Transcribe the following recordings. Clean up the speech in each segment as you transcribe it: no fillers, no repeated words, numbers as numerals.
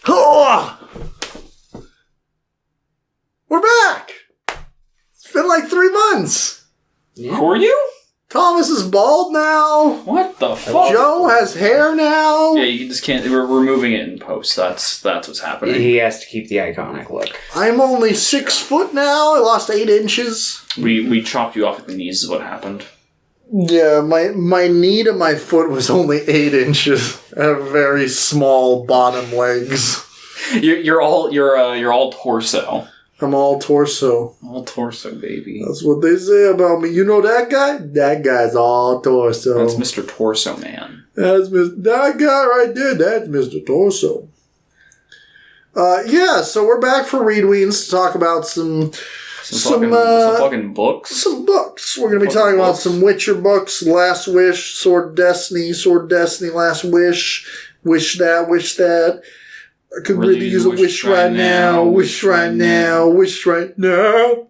Oh! We're back! It's been like 3 months. Yeah. Who are you? Thomas is bald now. What the fuck? Joe has hair now. Yeah, you just can't. We're removing it in post. That's what's happening. He has to keep the iconic look. I'm only 6 foot now. I lost 8 inches. We chopped you off at the knees is what happened. Yeah, my knee to my foot was only 8 inches. I have very small bottom legs. You're all torso. I'm all torso. All torso, baby. That's what they say about me. You know that guy? That guy's all torso. That's Mr. Torso Man. That guy right there. That's Mr. Torso. Yeah, so we're back for Read Weens to talk about some fucking books. Some books. We're going to be talking about some Witcher books. Last Wish, Sword of Destiny, Last Wish, Wish That. I could really use a wish right now. Wish right now. Wish right now.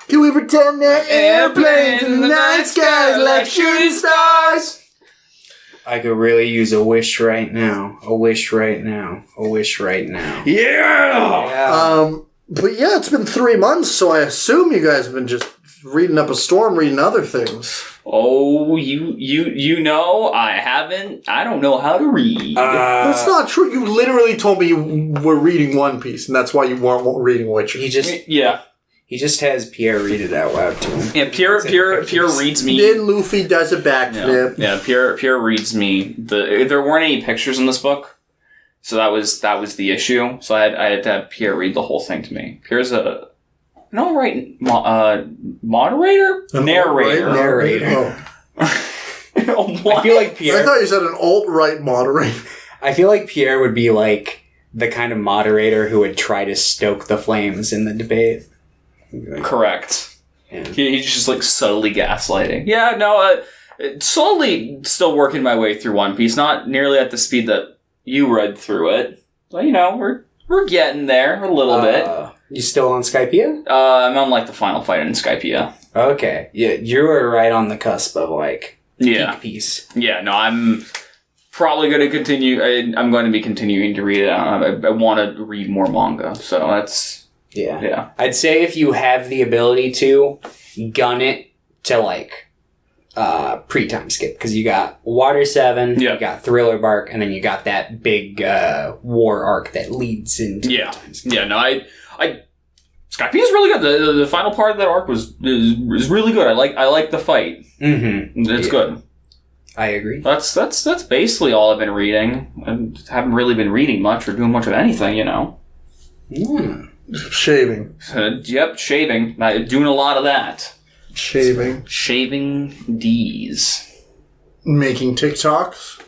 Can we pretend that airplanes in the night sky like shooting stars? I could really use a wish right now. A wish right now. A wish right now. Yeah! But yeah, it's been 3 months, so I assume you guys have been just reading up a storm, reading other things. Oh, you know, I haven't. I don't know how to read. That's not true. You literally told me you were reading One Piece, and that's why you weren't reading Witcher. He just has Pierre read it out loud to him. Yeah, Pierre reads me. Then Luffy does a backflip. Yeah, Pierre reads me. There weren't any pictures in this book, so that was the issue. So I had to have Pierre read the whole thing to me. Pierre's a moderator? Narrator. Oh. What? I feel like Pierre... I thought you said an alt-right moderator. I feel like Pierre would be like the kind of moderator who would try to stoke the flames in the debate. Correct. Yeah. He's just like subtly gaslighting. Yeah, no, slowly still working my way through One Piece. Not nearly at the speed that you read through it. But, you know, we're getting there a little bit. You still on Skypiea? I'm on like the final fight in Skypiea. Okay. Yeah, you were right on the cusp of like peak piece. Yeah, no, I'm probably going to continue. I'm going to be continuing to read it. I want to read more manga, so that's... Yeah. I'd say if you have the ability to, gun it to like pre-time skip, because you got Water 7, you got Thriller Bark, and then you got that big war arc that leads into pre-time skip. Yeah, no, I Skypiea is really good. The final part of that arc is really good. I like the fight. Mm-hmm. It's good. I agree. That's basically all I've been reading. I haven't really been reading much or doing much of anything, you know. Shaving. Yep, shaving. Doing a lot of that. Shaving D's. Making TikToks?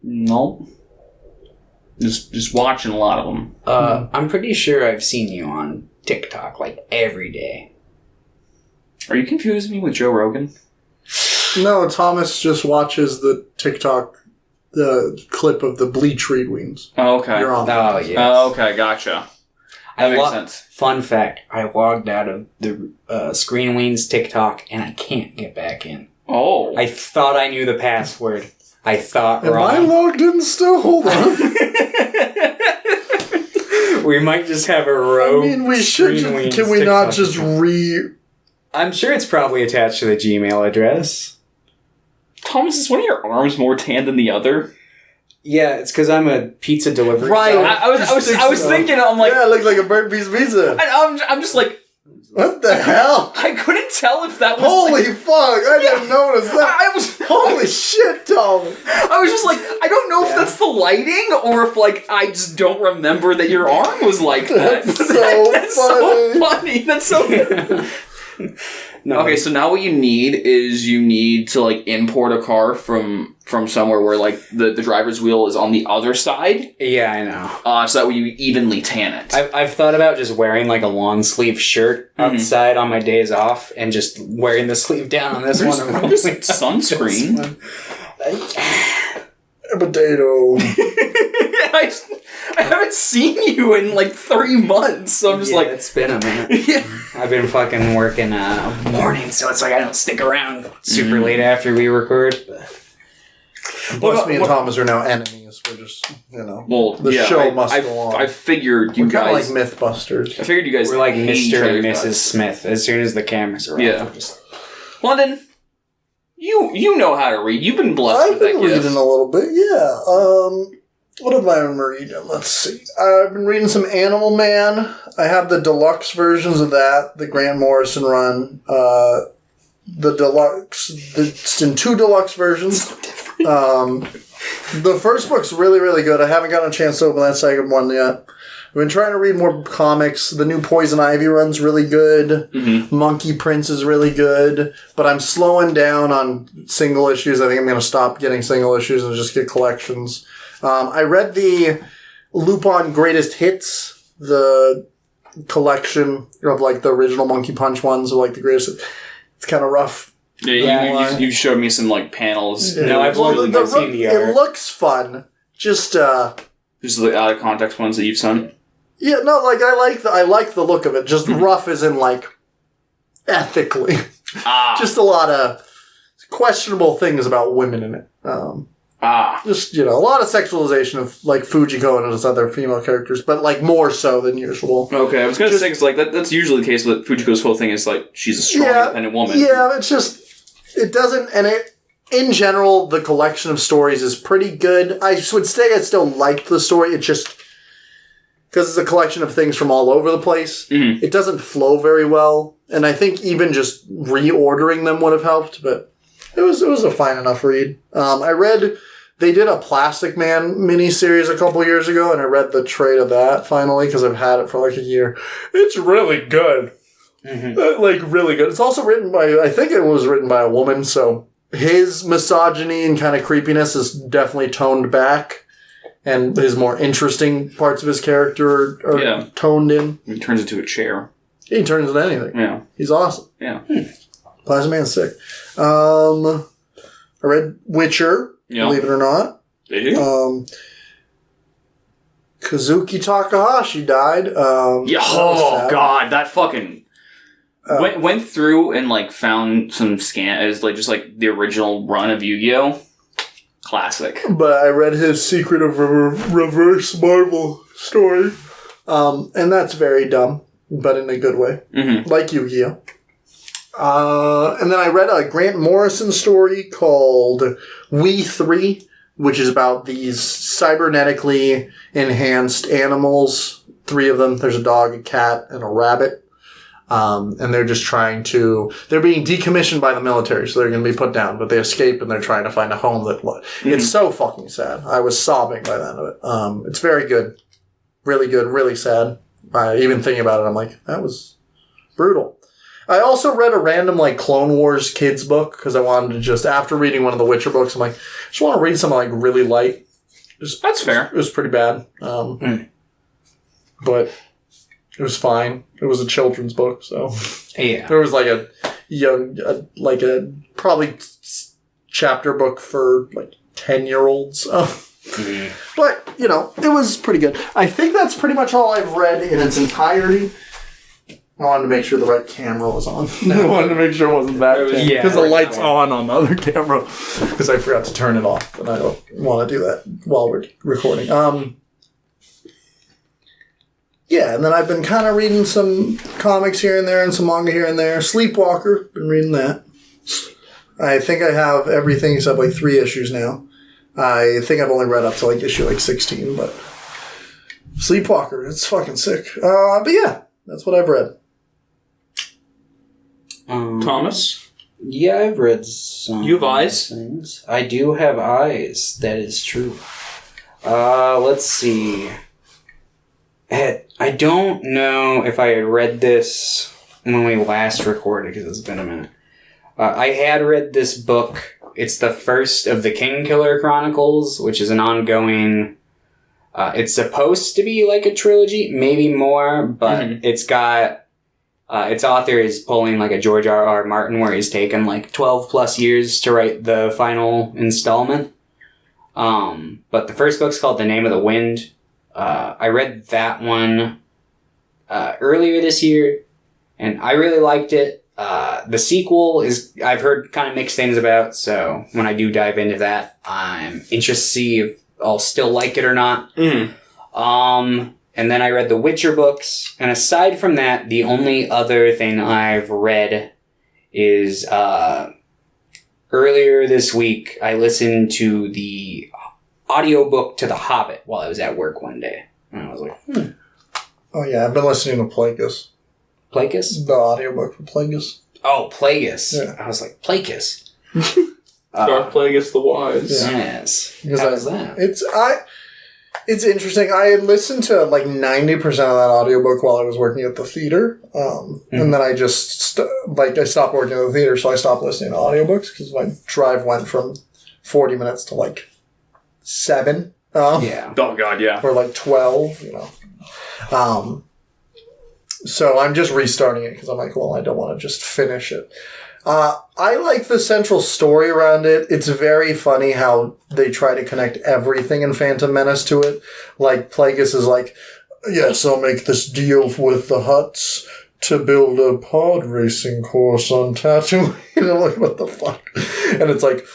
Nope. Just watching a lot of them. I'm pretty sure I've seen you on TikTok like every day. Are you confusing me with Joe Rogan? No, Thomas just watches the TikTok, the clip of the Bleach Read Weens. Oh, okay. You're on. Oh, yes. Oh, okay, gotcha. That makes sense. Fun fact, I logged out of the Screen Weens TikTok and I can't get back in. Oh. I thought I knew the password. I thought Am wrong. I logged in still? Hold on. We might just have a rogue. I mean, we should. Can we TikTok not just account. I'm sure it's probably attached to the Gmail address. Thomas, is one of your arms more tan than the other? Yeah, it's because I'm a pizza delivery. Right. guy. I was thinking. I'm like, yeah, it looks like a burnt piece of pizza. I'm just like, what the hell? I couldn't tell if that was. Holy fuck! I didn't notice that. Holy shit, Tom! I was just like, I don't know if that's the lighting or if like I just don't remember that your arm was like that. That's so funny. That's so funny. No. Okay, so now what you need to like import a car from somewhere where like the driver's wheel is on the other side. Yeah, I know. So that way you evenly tan it. I've thought about just wearing like a long sleeve shirt outside on my days off and just wearing the sleeve down on this one. Just sunscreen. A potato. I haven't seen you in like 3 months, so I'm just like... it's been a minute. Yeah. I've been fucking working morning, so it's like I don't stick around super late after we record. But... Plus, me and Thomas are now enemies. We're just, the show must go on. I figured you we're guys... kind of like Mythbusters. I figured you guys... We're like Mr. and Mrs. Smith. As soon as the cameras are off. Yeah. London, you know how to read. You've been blessed with that gift. I've been reading a little bit, yeah. What have I been reading? Let's see. I've been reading some Animal Man. I have the deluxe versions of that, the Grant Morrison run. The deluxe, it's in 2 deluxe versions. The first book's really, really good. I haven't gotten a chance to open that second one yet. I've been trying to read more comics. The new Poison Ivy run's really good. Mm-hmm. Monkey Prince is really good. But I'm slowing down on single issues. I think I'm going to stop getting single issues and just get collections. I read the Lupin Greatest Hits, the collection of like the original Monkey Punch ones, or like the greatest. It's kind of rough. Yeah, you showed me some like panels. Yeah. No, I've seen the art. It looks fun. Just the out of context ones that you've seen. Yeah, no, like I like the look of it. Just rough as in like ethically. Just a lot of questionable things about women in it. Just, a lot of sexualization of, like, Fujiko and his other female characters, but, like, more so than usual. Okay, I was going to say, because, like, that's usually the case with Fujiko's whole thing is, like, she's a strong, independent woman. Yeah, it's just, it doesn't, and in general, the collection of stories is pretty good. I would say I still liked the story, it just, because it's a collection of things from all over the place, it doesn't flow very well, and I think even just reordering them would have helped, but it was a fine enough read. I read... They did a Plastic Man miniseries a couple years ago, and I read the trade of that finally because I've had it for like a year. It's really good. Mm-hmm. Like, really good. It's also written by, I think it was written by a woman, so his misogyny and kind of creepiness is definitely toned back, and his more interesting parts of his character are toned in. He turns into a chair. He turns into anything. Yeah. He's awesome. Yeah. Plastic Man's sick. I read Witcher. Yeah. Believe it or not. They do? Kazuki Takahashi died. God, that fucking... went through and, like, found some scans, like, just, like, the original run of Yu-Gi-Oh! Classic. But I read his Secret of Reverse Marvel story. And that's very dumb, but in a good way. Mm-hmm. Like Yu-Gi-Oh! And then I read a Grant Morrison story called We 3, which is about these cybernetically enhanced animals. 3 of them. There's a dog, a cat, and a rabbit. And they're just they're being decommissioned by the military, so they're going to be put down, but they escape and they're trying to find a home it's so fucking sad. I was sobbing by the end of it. It's very good. Really good, really sad. Even thinking about it, I'm like, that was brutal. I also read a random, like, Clone Wars kids book, because I wanted to just, after reading one of the Witcher books, I'm like, I just want to read something, like, really light. That's fair. It was pretty bad. But it was fine. It was a children's book, so. Yeah. There was, like, a probably chapter book for, like, 10-year-olds. But, it was pretty good. I think that's pretty much all I've read in its entirety. I wanted to make sure the right camera was on. I wanted to make sure it wasn't that. Because the light's on the other camera. Because I forgot to turn it off. And I don't want to do that while we're recording. Yeah, and then I've been kind of reading some comics here and there and some manga here and there. Sleepwalker, been reading that. I think I have everything except like 3 issues now. I think I've only read up to like issue like 16, but Sleepwalker, it's fucking sick. But yeah, that's what I've read. Thomas? Yeah, I've read some. You have eyes? Things. I do have eyes. That is true. Let's see. I don't know if I had read this when we last recorded, because it's been a minute. I had read this book. It's the first of the King Killer Chronicles, which is an ongoing... it's supposed to be like a trilogy, maybe more, but it's got... its author is pulling like a George R.R. Martin, where he's taken like 12 plus years to write the final installment. But the first book's called The Name of the Wind. I read that one earlier this year, and I really liked it. The sequel I've heard kind of mixed things about, so when I do dive into that, I'm interested to see if I'll still like it or not. Mm. And then I read the Witcher books, and aside from that, the only other thing I've read is, earlier this week, I listened to the audiobook to The Hobbit while I was at work one day. And I was like, Oh, yeah, I've been listening to Plagueis. Plagueis? The audiobook for Plagueis. Oh, Plagueis. Yeah. I was like, Plagueis. Dark Plagueis the Wise. Yeah. Yes. Because How was that? It's interesting. I had listened to like 90% of that audiobook while I was working at the theater. And then I just, I stopped working at the theater, so I stopped listening to audiobooks because my drive went from 40 minutes to like 7. Yeah. Oh, God, yeah. Or like 12, So I'm just restarting it because I'm like, well, I don't want to just finish it. I like the central story around it. It's very funny how they try to connect everything in Phantom Menace to it. Like, Plagueis is like, yes, I'll make this deal with the Hutts to build a pod racing course on Tatooine. I'm like, what the fuck? And it's like,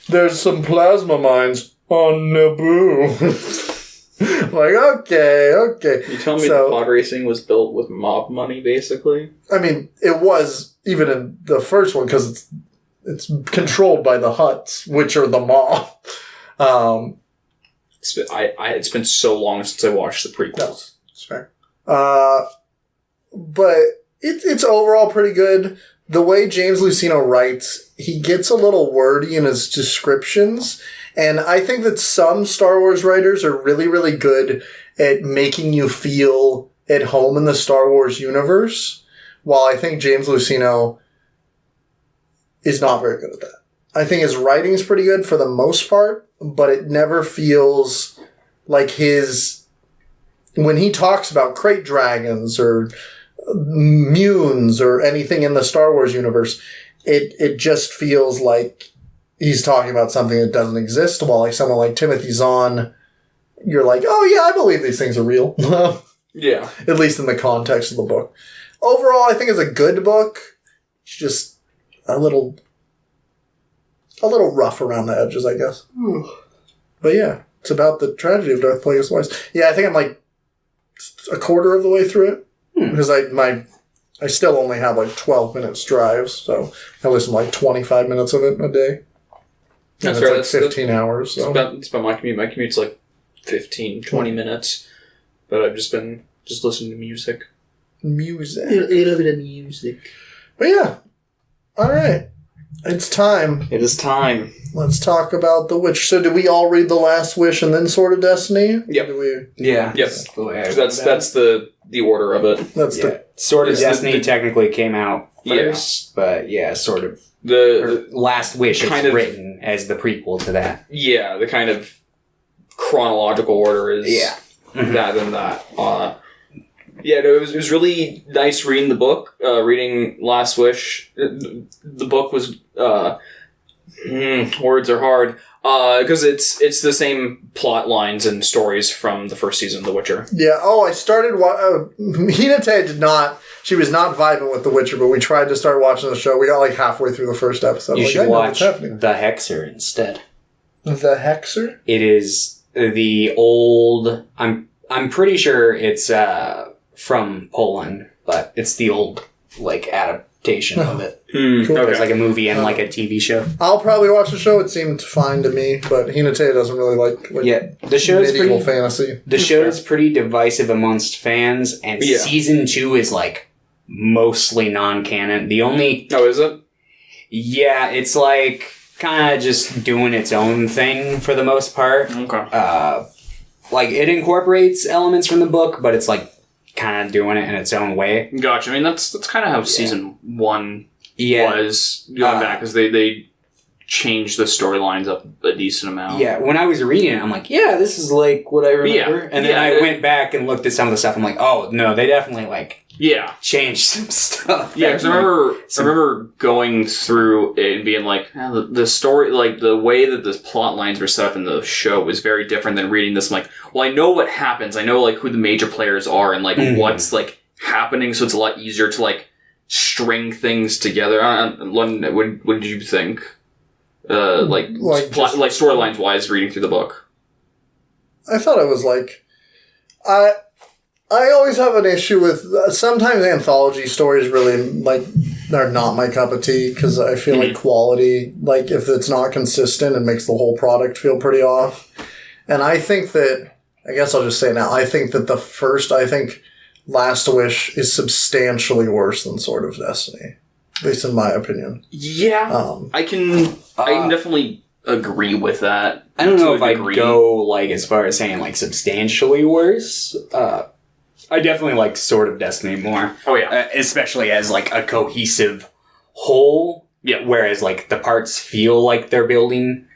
there's some plasma mines on Naboo. Like, okay. You tell me the pod racing was built with mob money, basically? I mean, it was, even in the first one, because it's controlled by the Hutts, which are the mob. It's been so long since I watched the prequels. It's fair. But it's overall pretty good. The way James Luceno writes, he gets a little wordy in his descriptions. And I think that some Star Wars writers are really, really good at making you feel at home in the Star Wars universe, while I think James Luceno is not very good at that. I think his writing is pretty good for the most part, but it never feels like when he talks about crate dragons or Weens or anything in the Star Wars universe, it just feels like he's talking about something that doesn't exist, while like someone like Timothy Zahn, you're like, oh yeah, I believe these things are real. Yeah. At least in the context of the book. Overall, I think it's a good book. It's just a little rough around the edges, I guess. But yeah, it's about the tragedy of Darth Plagueis the Wise. Yeah, I think I'm like a quarter of the way through it. Because I still only have like 12 minutes drives, so I listen to like 25 minutes of it a day. And it's like 15 hours. So. It's about my commute. My commute's like 15, 20 minutes. But I've just been listening to music. Music. A little bit of music. But yeah. Alright. It's time. It is time. Let's talk about The Witcher. So did we all read The Last Wish and then Sword of Destiny? Yep. Yeah. Yep. That's the order of it. That's the Sword of Destiny technically came out first, but yeah, sort of. The Last Wish is written as the prequel to that. Yeah, the kind of chronological order is that and that. It was really nice reading the book, reading Last Wish. The book was, words are hard, because it's the same plot lines and stories from the first season of The Witcher. Yeah, I started, Hinata did not, she was not vibing with The Witcher, but we tried to start watching the show. We got like halfway through the first episode. You should watch The Hexer instead. The Hexer? It is the old, I'm pretty sure it's, from Poland, but it's the old, adaptation of it. Cool. There's like a movie and like a TV show. I'll probably watch the show. It seemed fine to me, but Hinata doesn't really like the show's medieval fantasy. The show is pretty divisive amongst fans, and season 2 is mostly non-canon. The only is it? Yeah, it's kind of just doing its own thing for the most part. Okay. It incorporates elements from the book, but it's kind of doing it in its own way. Gotcha. I mean, that's kind of how season 1 was going back, because they changed the storylines up a decent amount. Yeah, when I was reading it, I'm like, yeah, this is what I remember. And then I went back and looked at some of the stuff. I'm like, oh, no, they definitely changed some stuff. Yeah, because I remember going through it and being like, the story, the way that the plot lines were set up in the show was very different than reading this. I'm like, well, I know what happens. I know who the major players are and what's happening. So it's a lot easier to string things together. London, what did you think? Like storylines wise, reading through the book. I thought it was like, I always have an issue with sometimes anthology stories. Really, like, they're not my cup of tea because I feel like quality, like if it's not consistent, it makes the whole product feel pretty off. And I think that, I guess I'll just say now, I think that Last Wish is substantially worse than Sword of Destiny, at least in my opinion. Yeah, I can definitely agree with that. I don't know if I'd go like as far as saying like substantially worse. I definitely like Sword of Destiny more. Oh yeah, especially as like a cohesive whole. Yeah. Whereas like the parts feel like they're building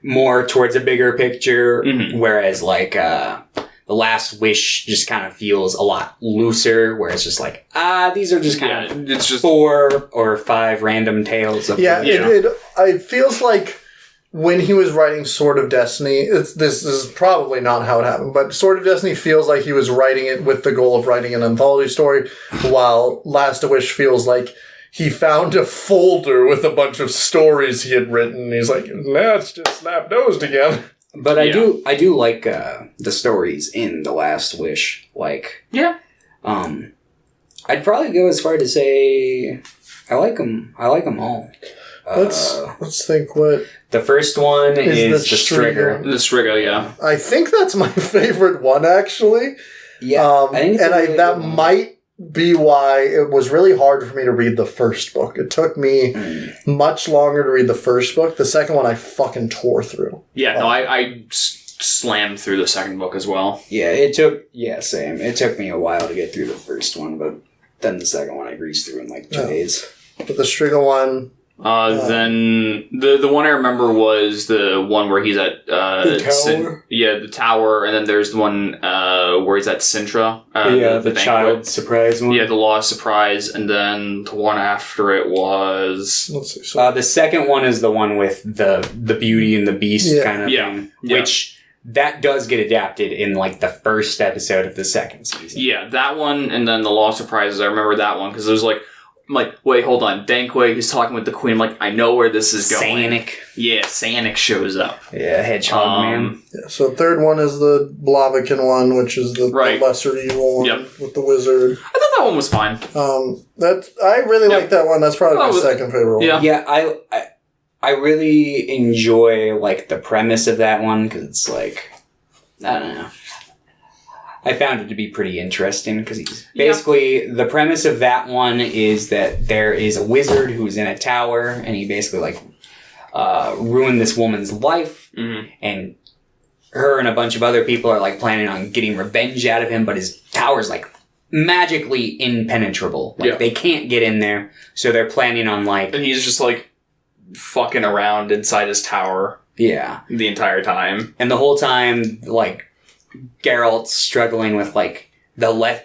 more towards a bigger picture. Mm-hmm. Whereas like The Last Wish just kind of feels a lot looser. Where it's just like these are just kind of it's just 4 or 5 random tales. It feels like. When he was writing Sword of Destiny, this is probably not how it happened, but Sword of Destiny feels like he was writing it with the goal of writing an anthology story, while Last Wish feels like he found a folder with a bunch of stories he had written, and he's like, let's just snap those together. But I do like the stories in The Last Wish. Like, yeah. I'd probably go as far to say I like them. I like them all. Let's think what... The first one is the Striga. The Striga, yeah. I think that's my favorite one, actually. Yeah. That might be why it was really hard for me to read the first book. It took me much longer to read the first book. The second one I fucking tore through. Yeah, I slammed through the second book as well. Yeah, same. It took me a while to get through the first one, but then the second one I breezed through in like 2 days. But the Striga one... Then the one I remember was the one where he's at the tower. The tower, and then there's the one where he's at Sintra. The child surprise one. Yeah, the Lost Surprise, and then the one after it was. Let's see. The second one is the one with the Beauty and the Beast kind of thing, which that does get adapted in like the first episode of the second season. Yeah, that one, and then the Lost Surprises. I remember that one because it was like. I'm like, wait, hold on. Danquay, he's talking with the queen. I'm like, I know where this is going. Sanic. Yeah, Sanic shows up. Yeah, Hedgehog Man. Yeah, so third one is the Blaviken one, which is the lesser evil one with the wizard. I thought that one was fine. I really like that one. That's probably my second favorite one. Yeah, I really enjoy like the premise of that one because it's like, I don't know. I found it to be pretty interesting because basically the premise of that one is that there is a wizard who's in a tower and he basically like ruined this woman's life, and her and a bunch of other people are like planning on getting revenge out of him, but his tower's like magically impenetrable. Like they can't get in there, so they're planning on like... And he's just like fucking around inside his tower. Yeah. The entire time. And the whole time, like... Geralt's struggling with like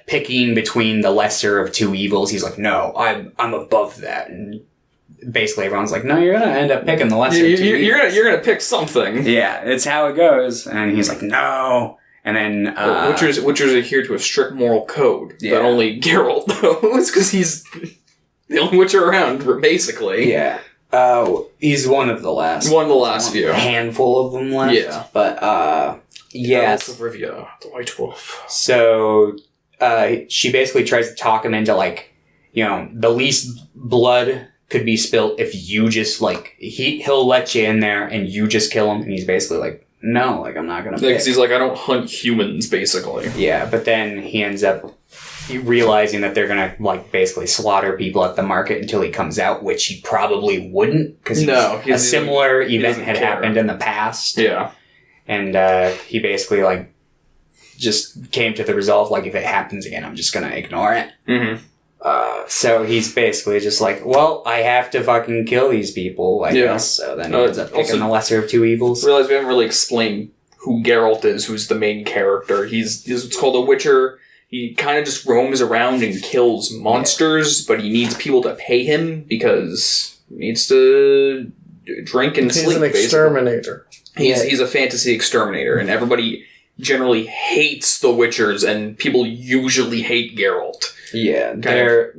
picking between the lesser of two evils. He's like, no, I'm above that, and basically everyone's like, no, you're gonna end up picking the lesser. You're gonna pick something. Yeah, it's how it goes. And he's like, no. And then Witchers adhere to a strict moral code that only Geralt knows because he's the only Witcher around, basically. Yeah. He's one of the last. One of the last few. A handful of them left. Yeah. But yes. Of Rivia, the White Wolf. So, she basically tries to talk him into, like, you know, the least blood could be spilt if you just, like, he'll let you in there and you just kill him. And he's basically like, no, like, I'm not gonna pick. Because he's like, I don't hunt humans, basically. Yeah, but then he ends up realizing that they're gonna, like, basically slaughter people at the market until he comes out, which he probably wouldn't, because a similar event had happened in the past. Yeah. And he basically, like, just came to the resolve, like, if it happens again, I'm just gonna ignore it. Mm-hmm. So he's basically just like, well, I have to fucking kill these people, I guess. So then he ends up picking the lesser of two evils. Realize we haven't really explained who Geralt is, who's the main character. He's what's called a Witcher. He kind of just roams around and kills monsters, but he needs people to pay him because he needs to drink and sleep. He's an exterminator. He's a fantasy exterminator, and everybody generally hates the Witchers, and people usually hate Geralt. Yeah,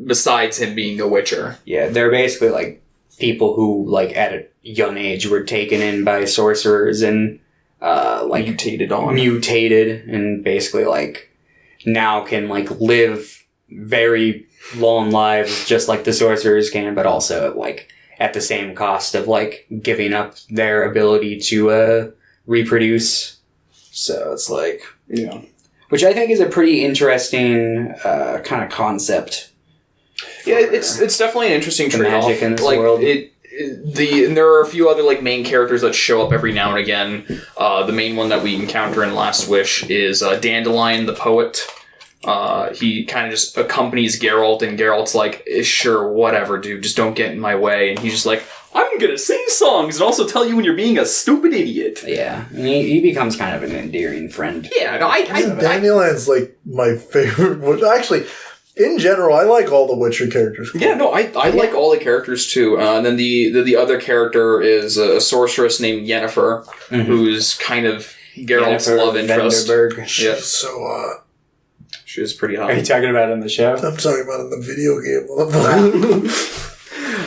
besides him being a witcher. Yeah, they're basically like people who like at a young age were taken in by sorcerers and like mutated and basically like now can like live very long lives just like the sorcerers can, but also like at the same cost of like giving up their ability to reproduce. So it's like, which I think is a pretty interesting kind of concept. Yeah, it's definitely an interesting trade-off. Magic in this like, world. And there are a few other like main characters that show up every now and again. The main one that we encounter in Last Wish is Dandelion the poet. He kind of just accompanies Geralt, and Geralt's like, sure, whatever, dude, just don't get in my way. And he's just like, I'm gonna sing songs and also tell you when you're being a stupid idiot. Yeah, and he becomes kind of an endearing friend. Yeah, no, Dandelion's like my favorite. Actually, in general, I like all the Witcher characters. Yeah, no, I like all the characters too. And then the other character is a sorceress named Yennefer, who's kind of Geralt's love interest. She's so hot. She was pretty hot. Are you talking about it in the show? I'm talking about it in the video game.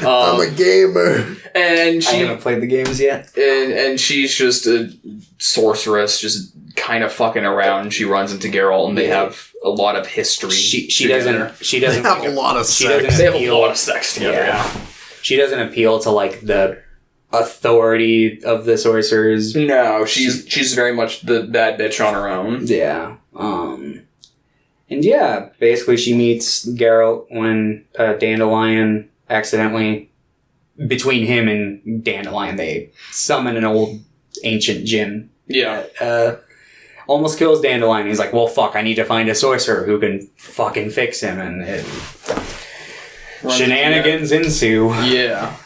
I'm a gamer. And I haven't played the games yet. And she's just a sorceress, just kind of fucking around. She runs into Geralt, and they have a lot of history. She doesn't have a lot of sex. They have a lot of sex together. Yeah. She doesn't appeal to like the authority of the sorcerers. No, she's very much the bad bitch on her own. Yeah. And yeah, basically she meets Geralt when Dandelion accidentally, between him and Dandelion, they summon an old ancient djinn. Yeah. Almost kills Dandelion. He's like, well, fuck, I need to find a sorcerer who can fucking fix him. And shenanigans ensue. Yeah.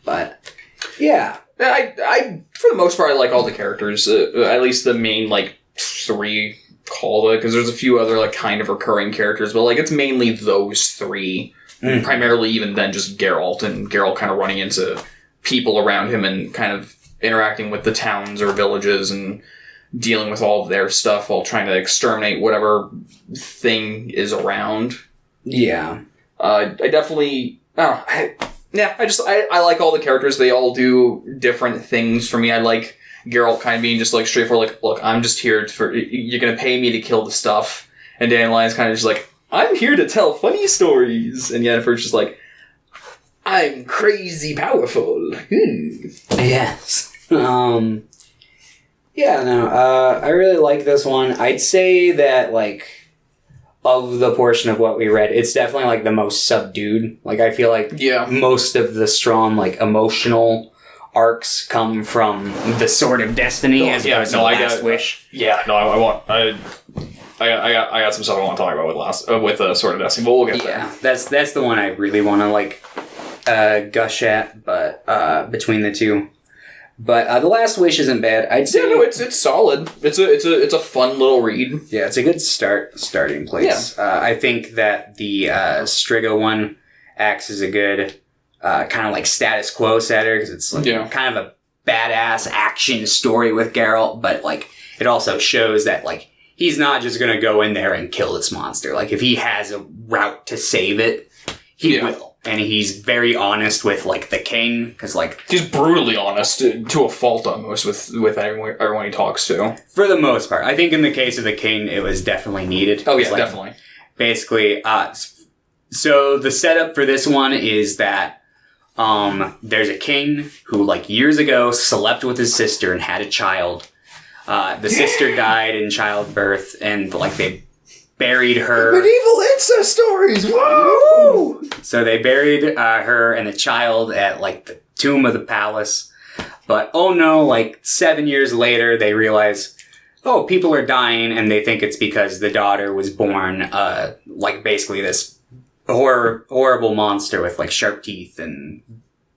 But, yeah. I for the most part, I like all the characters. At least the main, like, 3... call it, because there's a few other like kind of recurring characters, but like it's mainly those 3, primarily. Even then, just Geralt, and Geralt kind of running into people around him and kind of interacting with the towns or villages and dealing with all of their stuff while trying to exterminate whatever thing is around. Yeah. I definitely I like all the characters. They all do different things for me. I like Geralt kind of being just like straightforward, like, look, I'm just here for, you're gonna pay me to kill the stuff. And Dandelion's kind of just like, I'm here to tell funny stories. And Yennefer's just like, I'm crazy powerful. Yes. Yeah, no, I really like this one. I'd say that, like, of the portion of what we read, it's definitely, like, the most subdued. Like, I feel like most of the strong, like, emotional arcs come from the Sword of Destiny as opposed to Last Wish. Yeah, no, I got some stuff I want to talk about with Sword of Destiny, but we'll get there. Yeah, that's the one I really want to like gush at, but between the two. But the Last Wish isn't bad. I'd say it's solid. It's a fun little read. Yeah, it's a good starting place. Yeah. I think that the Striga one acts as a good kind of like status quo setter, because it's like kind of a badass action story with Geralt, but like it also shows that like he's not just gonna go in there and kill this monster. Like if he has a route to save it, he will. And he's very honest with like the king, because like he's brutally honest to a fault almost with everyone he talks to. For the most part, I think in the case of the king, it was definitely needed. Oh yeah, definitely. Basically, so the setup for this one is that there's a king who, like, years ago slept with his sister and had a child. The sister died in childbirth, and, like, they buried her. Medieval incest stories! Woo! So they buried her and the child at, like, the tomb of the palace. But, oh no, like, 7 years later, they realize, oh, people are dying, and they think it's because the daughter was born, like, basically this horrible monster with like sharp teeth and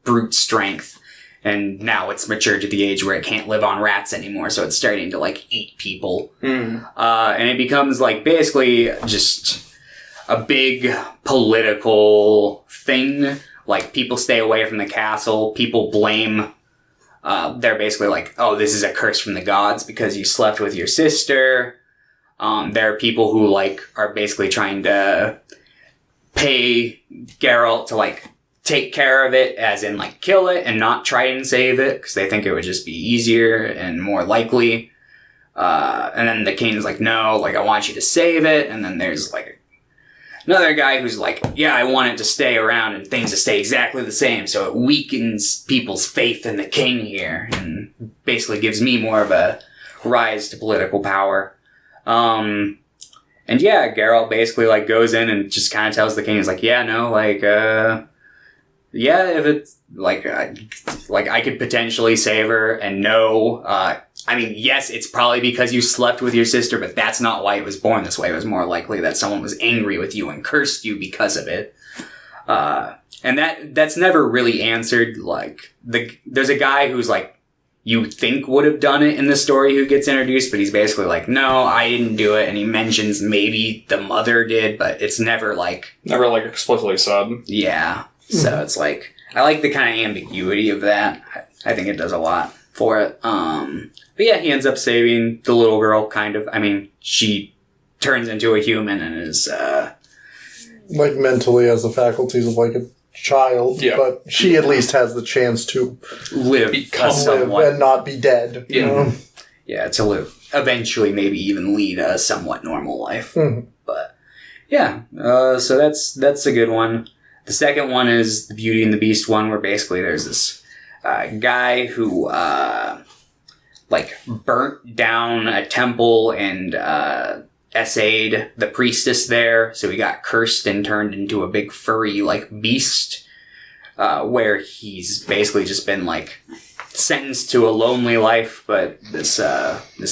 brute strength, and now it's matured to the age where it can't live on rats anymore, so it's starting to like eat people. And it becomes like basically just a big political thing. Like people stay away from the castle, people blame they're basically like, oh, this is a curse from the gods because you slept with your sister. There are people who like are basically trying to pay Geralt to, like, take care of it, as in, like, kill it and not try and save it, because they think it would just be easier and more likely. And then the king's like, no, like, I want you to save it. And then there's, like, another guy who's like, yeah, I want it to stay around and things to stay exactly the same, so it weakens people's faith in the king here, and basically gives me more of a rise to political power. And yeah, Geralt basically, like, goes in and just kind of tells the king, he's like, yeah, no, like, yeah, if it's, like, I could potentially save her, and no, I mean, yes, it's probably because you slept with your sister, but that's not why it was born this way. It was more likely that someone was angry with you and cursed you because of it. And that's never really answered. Like, there's a guy who's, like, you think would have done it in the story who gets introduced, but he's basically like, no, I didn't do it. And he mentions maybe the mother did, but it's never, like... Never, like, explicitly said. Yeah. So it's like, I like the kind of ambiguity of that. I think it does a lot for it. But yeah, he ends up saving the little girl, kind of. I mean, she turns into a human and is, like, mentally has the faculties of, like, a child, but she at least has the chance to live and not be dead. Yeah. You know? Yeah, to live. Eventually, maybe even lead a somewhat normal life. Mm-hmm. But, yeah, so that's a good one. The second one is the Beauty and the Beast one, where basically there's this guy who, like, burnt down a temple and essayed the priestess there, so he got cursed and turned into a big furry, like, beast, where he's basically just been, like, sentenced to a lonely life, but this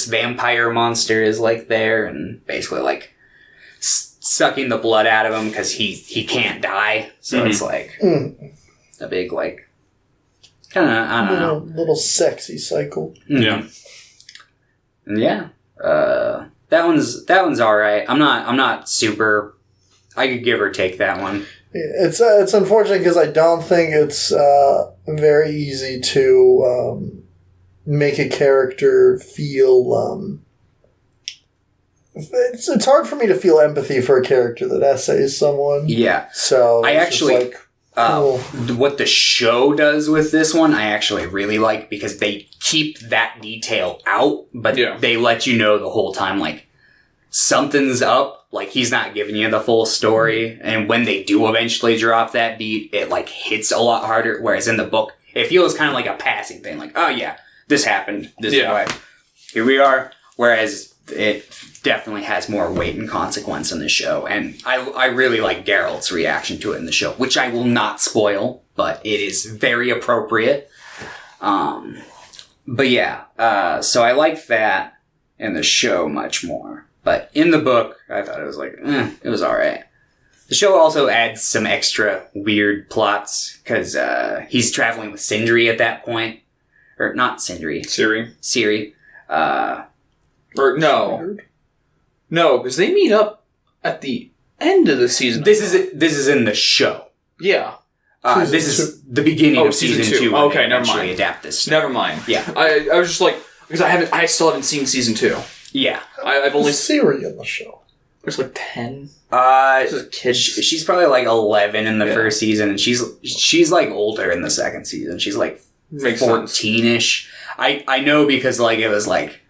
vampire monster is, like, there and basically, like, sucking the blood out of him because he can't die. So it's like a big, like, kind of, I don't know, little sexy cycle. Yeah. Yeah. That one's all right. I'm not super. I could give or take that one. It's unfortunate because I don't think it's very easy to make a character feel. It's hard for me to feel empathy for a character that essays someone. Yeah. So I actually, what the show does with this one, I actually really like, because they keep that detail out, but they let you know the whole time, like, something's up. Like, he's not giving you the full story. And when they do eventually drop that beat, it, like, hits a lot harder. Whereas in the book, it feels kind of like a passing thing. Like, oh yeah, this happened. This is why. Here we are. Whereas it definitely has more weight and consequence in the show. And I really like Geralt's reaction to it in the show, which I will not spoil, but it is very appropriate. But yeah, so I like that in the show much more. But in the book, I thought it was like, it was alright. The show also adds some extra weird plots, because he's traveling with Sindri at that point. Or not Sindri. Ciri. Or no. No, because they meet up at the end of the season. This is in the show. Yeah. This is the beginning of season 2. Okay, never mind. Adapt this. Never mind. Yeah. I was just like, because I still haven't seen season 2. Yeah. I've only Siri in the show. There's like 10. She's a kid. She's probably like 11 in the first season, and she's like older in the second season. She's like 14-ish. I know because like it was like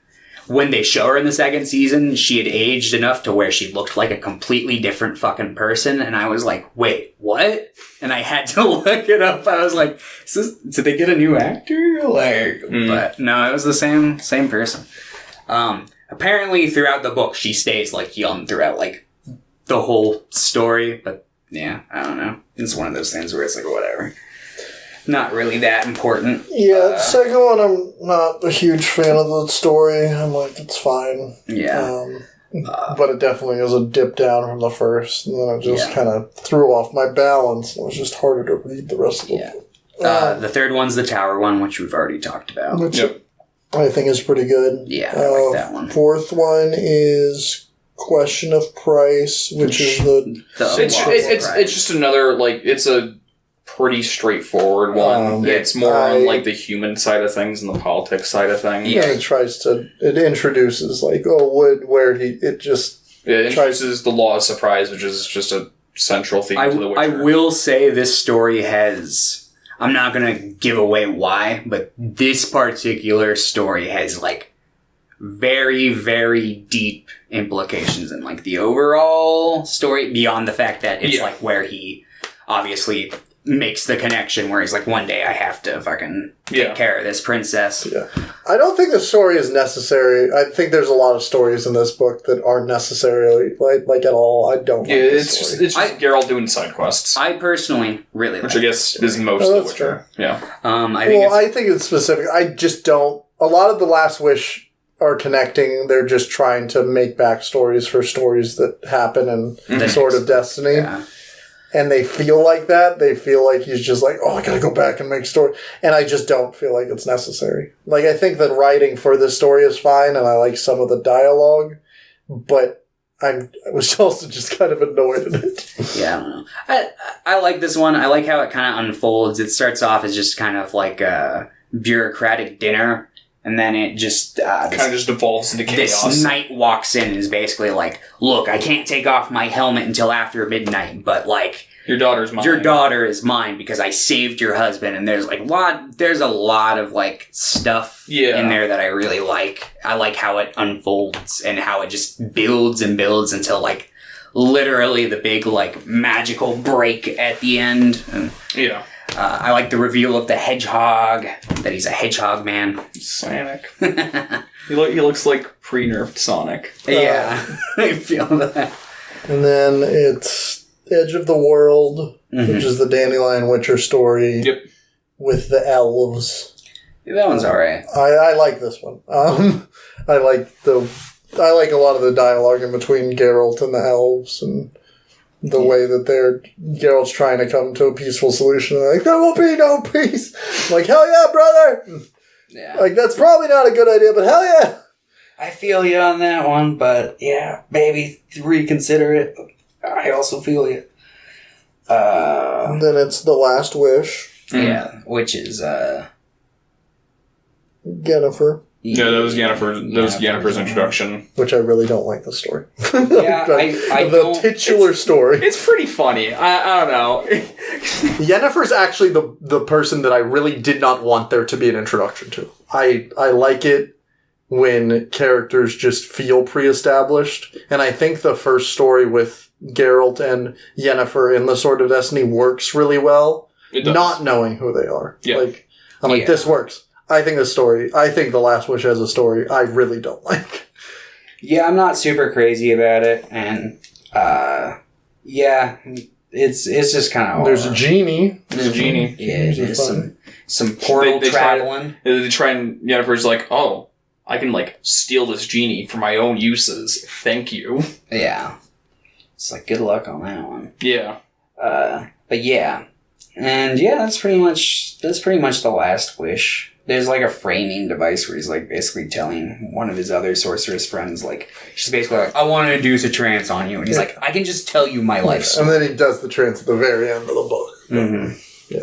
when they show her in the second season, she had aged enough to where she looked like a completely different fucking person, and I was like, wait, what? And I had to look it up. I was like, did they get a new actor? Like, but no, it was the same person. Apparently throughout the book, she stays like young throughout like the whole story, but yeah, I don't know. It's one of those things where it's like, whatever. Not really that important. Yeah, the second one, I'm not a huge fan of the story. I'm like, it's fine. Yeah. But it definitely is a dip down from the first, and then it just kind of threw off my balance. It was just harder to read the rest of the book. The third one's the tower one, which we've already talked about. Which I think is pretty good. Yeah, I like that one. Fourth one is Question of Price, which is it's just another, like, it's a pretty straightforward one. It's more on like the human side of things and the politics side of things. Yeah, it introduces like, it introduces the law of surprise, which is just a central theme to The Witcher. I will say this story has... I'm not going to give away why, but this particular story has, like, very, very deep implications in, like, the overall story, beyond the fact that it's, like, where he obviously makes the connection where he's like, one day I have to fucking take care of this princess. Yeah. I don't think the story is necessary. I think there's a lot of stories in this book that aren't necessarily, like at all. I don't like it's just Geralt doing side quests. I personally really like which I guess is most of The Witcher. True. Yeah. I think it's specific. I just don't... A lot of the Last Wish are connecting. They're just trying to make backstories for stories that happen in Sword of Destiny. Yeah. And they feel like that. They feel like he's just like, oh, I gotta go back and make story. And I just don't feel like it's necessary. Like, I think that writing for this story is fine, and I like some of the dialogue, but I was also just kind of annoyed at it. Yeah, I don't know. I like this one. I like how it kind of unfolds. It starts off as just kind of like a bureaucratic dinner, and then it just... kind of just devolves into chaos. This knight walks in and is basically like, look, I can't take off my helmet until after midnight, but like... Your daughter's mine. Your daughter is mine because I saved your husband, and there's a lot of like stuff in there that I really like. I like how it unfolds and how it just builds and builds until like literally the big like magical break at the end. And, I like the reveal of the hedgehog, that he's a hedgehog man. Sonic. He looks like pre-nerfed Sonic. Yeah, I feel that. And then it's Edge of the World, which is the Dandelion Witcher story with the elves. Yeah, that one's alright. I like this one. I like a lot of the dialogue in between Geralt and the elves, and the way that Geralt's trying to come to a peaceful solution. They're like, there will be no peace. I'm like, hell yeah, brother! Yeah. Like, that's probably not a good idea, but hell yeah! I feel you on that one, but yeah, maybe reconsider it. I also feel you. And then it's The Last Wish. Yeah, which is, Yennefer. Yeah, that was Yennefer's introduction. Which I really don't like the story. Yeah, the titular story. It's pretty funny. I don't know. Yennefer's actually the person that I really did not want there to be an introduction to. I like it when characters just feel pre-established. And I think the first story with Geralt and Yennefer in the Sword of Destiny works really well. It does. Not knowing who they are. Yeah. This works. I think The Last Wish has a story I really don't like. Yeah, I'm not super crazy about it, and, it's just kind of... There's a genie. Yeah, there's some portal traveling. They try and Yennefer's like, oh, I can, like, steal this genie for my own uses. Thank you. Yeah. It's like, good luck on that one. Yeah. But yeah. And yeah, that's pretty much The Last Wish. There's like a framing device where he's like basically telling one of his other sorceress friends, like, she's basically like, I want to induce a trance on you. And he's like, I can just tell you my life story. And then he does the trance at the very end of the book. Mm-hmm. Yeah.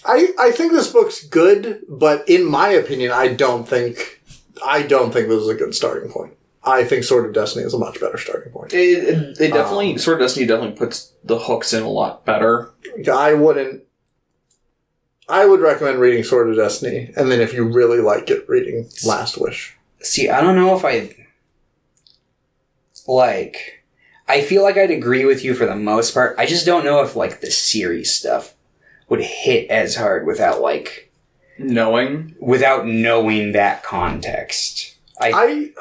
I think this book's good, but in my opinion, I don't think this is a good starting point. I think Sword of Destiny is a much better starting point. It definitely, Sword of Destiny definitely puts the hooks in a lot better. I would recommend reading Sword of Destiny, and then if you really like it, reading Last Wish. See, I don't know if I feel like I'd agree with you for the most part. I just don't know if, like, the series stuff would hit as hard without knowing that context. I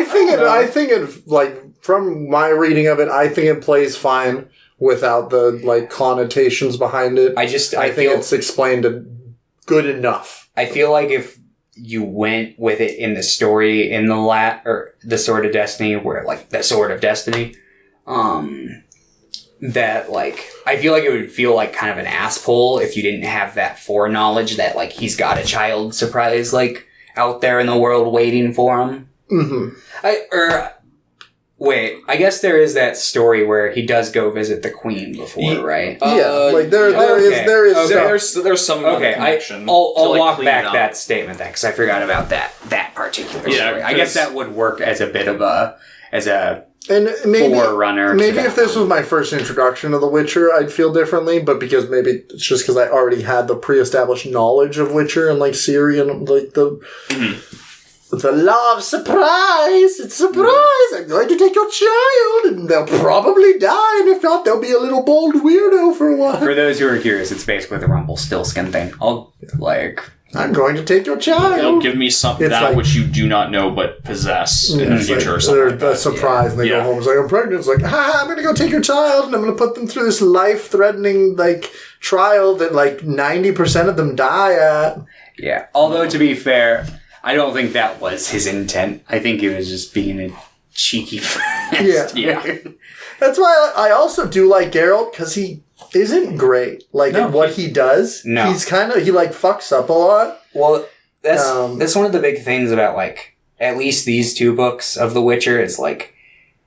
think it, like, from my reading of it, I think it plays fine without the, like, connotations behind it. I think it's explained good enough. I feel like if you went with it in the story in the Sword of Destiny, where, like, the Sword of Destiny, that, like, I feel like it would feel like kind of an asshole if you didn't have that foreknowledge that, like, he's got a child surprise, like, out there in the world waiting for him. Mm-hmm. I guess there is that story where he does go visit the Queen before, right? Yeah, there's some connection. I'll walk back that statement then, because I forgot about that particular story. I guess that would work as a bit of as a and forerunner. Maybe if this was my first introduction to The Witcher, I'd feel differently. But because maybe it's just because I already had the pre-established knowledge of Witcher and like Ciri and like the law of surprise. It's surprise. I'm going to take your child, and they'll probably die, and if not, they'll be a little bald weirdo for a while. For those who are curious, it's basically the Rumpelstiltskin thing. I'm going to take your child. It'll give me something which you do not know but possess in the future or something like they're that. surprised and they go home. It's like, I'm pregnant. It's like, I'm going to go take your child and I'm going to put them through this life-threatening, like, trial that, like, 90% of them die at. Yeah. Although, to be fair, I don't think that was his intent. I think he was just being a cheeky Yeah. That's why I also do like Geralt, because he isn't great. Like, what he does. No. He's kind of, he, like, fucks up a lot. Well, that's one of the big things about, like, at least these two books of The Witcher is, like,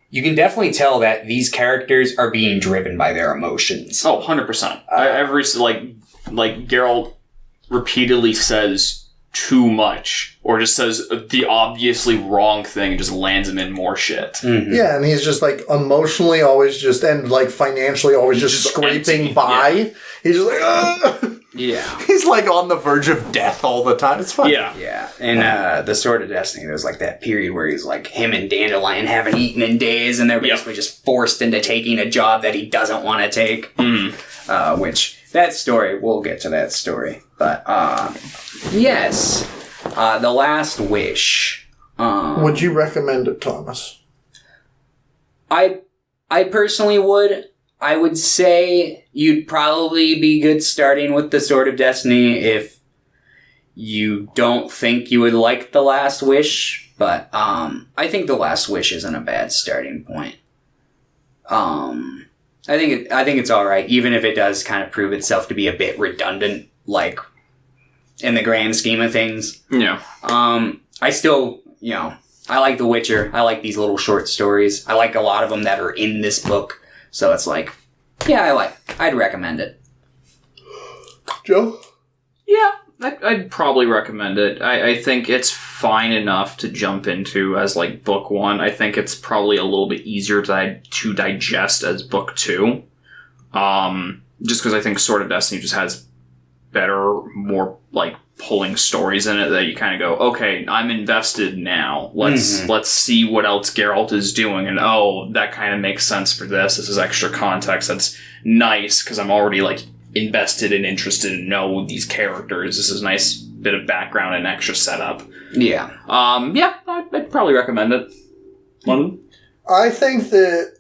you can definitely tell that these characters are being driven by their emotions. Oh, 100%. Every, like, Geralt repeatedly says too much, or just says the obviously wrong thing and just lands him in more shit. Mm-hmm. Yeah, and he's just like emotionally always just, and like financially always just scraping by. Yeah. He's just like, ugh. Yeah. He's like on the verge of death all the time. It's fun. Yeah. Yeah. And the Sword of Destiny, there's like that period where he's like, him and Dandelion haven't eaten in days, and they're basically just forced into taking a job that he doesn't want to take. Which, that story, we'll get to that story. But, yes. The Last Wish. Would you recommend it, Thomas? I personally would. I would say you'd probably be good starting with the Sword of Destiny if you don't think you would like The Last Wish. But, I think The Last Wish isn't a bad starting point. I think it's alright, even if it does kind of prove itself to be a bit redundant, like, in the grand scheme of things. Yeah. I still, I like The Witcher. I like these little short stories. I like a lot of them that are in this book. So it's like, I'd recommend it. Joe? Yeah, I'd probably recommend it. I think it's fine enough to jump into as, like, book one. I think it's probably a little bit easier to digest as book two. Just because I think Sword of Destiny just has better, more, like, pulling stories in it that you kind of go, okay, I'm invested now. Let's see what else Geralt is doing, and that kind of makes sense for this. This is extra context. That's nice, because I'm already, like, invested and interested in know these characters. This is a nice bit of background and extra setup. Yeah. I'd probably recommend it. London? I think that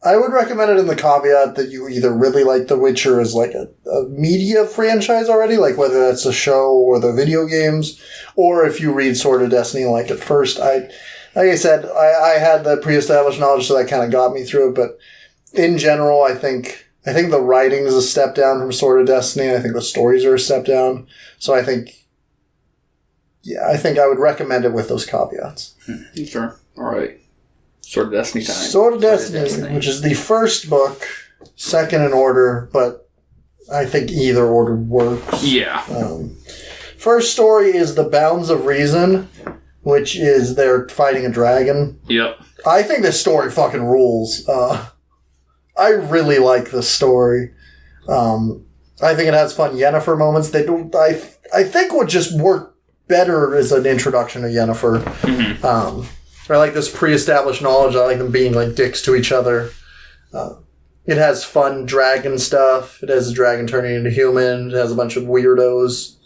I would recommend it in the caveat that you either really like The Witcher as like a media franchise already, like whether that's a show or the video games, or if you read Sword of Destiny like at first. Like I said, I had the pre-established knowledge, so that kind of got me through it, but in general, I think the writing is a step down from Sword of Destiny. I think the stories are a step down. So I think I would recommend it with those caveats. Sure. All right. Sword of Destiny time. Sword of Destiny, which is the first book, second in order, but I think either order works. Yeah. First story is The Bounds of Reason, which is they're fighting a dragon. Yep. I think this story fucking rules. I really like this story. I think it has fun Yennefer moments. They don't. I think would just work better as an introduction to Yennefer. Mm-hmm. I like this pre-established knowledge. I like them being like dicks to each other. It has fun dragon stuff. It has a dragon turning into human. It has a bunch of weirdos.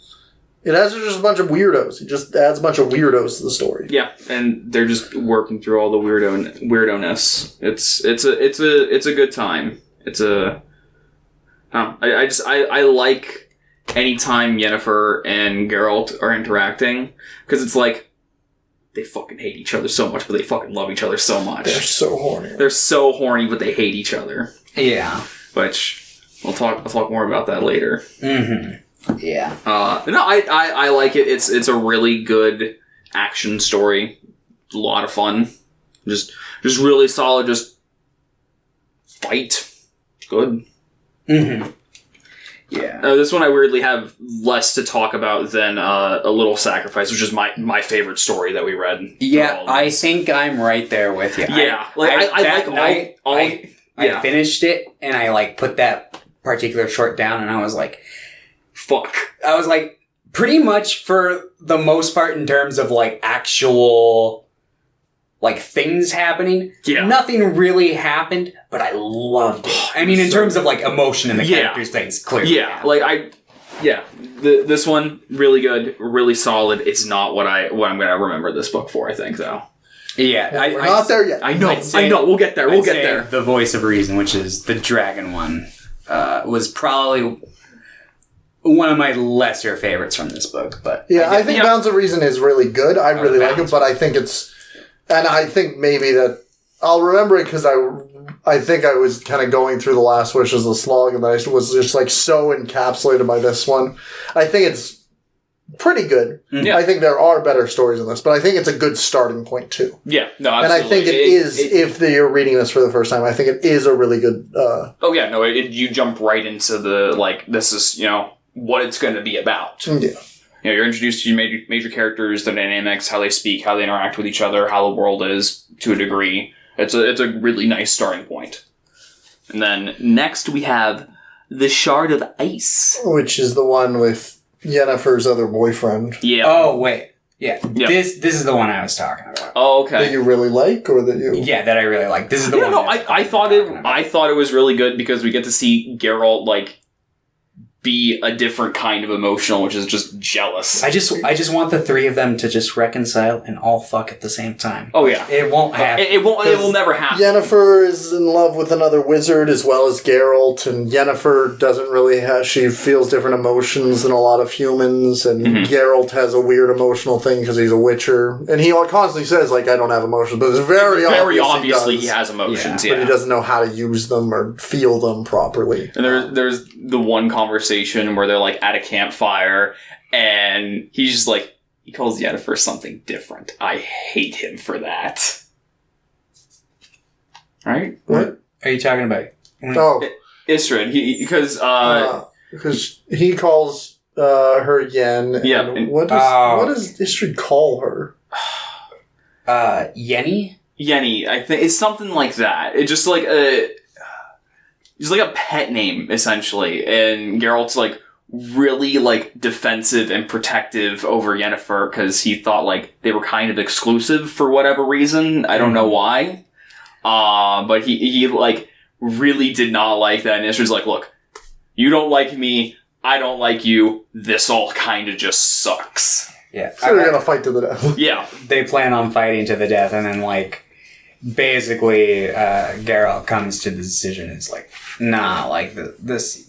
It has just a bunch of weirdos. It just adds a bunch of weirdos to the story. Yeah, and they're just working through all the weirdo-ness. It's a good time. I like anytime Yennefer and Geralt are interacting, because it's like they fucking hate each other so much, but they fucking love each other so much. They're so horny. They're so horny, but they hate each other. Yeah. Which I'll talk more about that later. Mm-hmm. Yeah. No, I like it. It's a really good action story. A lot of fun. Just really solid. Just fight. Good. Mm-hmm. Yeah. This one I weirdly have less to talk about than A Little Sacrifice, which is my favorite story that we read. Yeah, I think I'm right there with you. Yeah, I finished it and I like put that particular short down and I was like, fuck. I was like, pretty much for the most part in terms of like actual like things happening, nothing really happened, but I loved it. I mean, in terms of like emotion and the characters, things clearly. Yeah, this one really good, really solid. It's not what I'm gonna remember this book for. I think though. Yeah, we're not there yet. I know. We'll get there. We'll get there. The Voice of Reason, which is the dragon one, was probably one of my lesser favorites from this book. But I think Bounds of Reason is really good. I really like it, but I think it's, and I think maybe that I'll remember it because I think I was kind of going through The Last Wish as a slog, and I was just like so encapsulated by this one. I think it's pretty good. Yeah. I think there are better stories in this, but I think it's a good starting point too. Yeah, no, absolutely. And I think if you're reading this for the first time, I think it is a really good... you jump right into the, like, this is, what it's going to be about. Yeah. You're introduced to major characters, their dynamics, how they speak, how they interact with each other, how the world is to a degree. It's a really nice starting point. And then next we have The Shard of Ice. Which is the one with Yennefer's other boyfriend. Yeah. Oh, wait. Yeah. Yep. This is the one I was talking about. Oh, okay. That you really like, or that you... Yeah, that I really like. This is the one. No, I thought it was really good because we get to see Geralt, like, be a different kind of emotional, which is just jealous. I just want the three of them to just reconcile and all fuck at the same time. Oh yeah, it won't happen. It will never happen. Yennefer is in love with another wizard as well as Geralt, and Yennefer doesn't really have. She feels different emotions than a lot of humans, and Geralt has a weird emotional thing because he's a witcher, and he constantly says like, "I don't have emotions," but it's very obviously he has emotions. Yeah. But he doesn't know how to use them or feel them properly. And there's the one conversation where they're like at a campfire and he's just like, he calls Yennefer something different. I hate him for that. Right? What are you talking about? Istrid. Because he calls her Yen. Yeah. What does Istrid call her? Yenny? Yenny. I think it's something like that. It's just like he's like a pet name, essentially. And Geralt's, like, really, like, defensive and protective over Yennefer because he thought, like, they were kind of exclusive for whatever reason. I don't know why. But he, like, really did not like that. And Istrid's like, look, you don't like me. I don't like you. This all kind of just sucks. Yeah. So they're gonna fight to the death. Yeah. They plan on fighting to the death, and then, like, basically, Geralt comes to the decision. It's like, nah, like this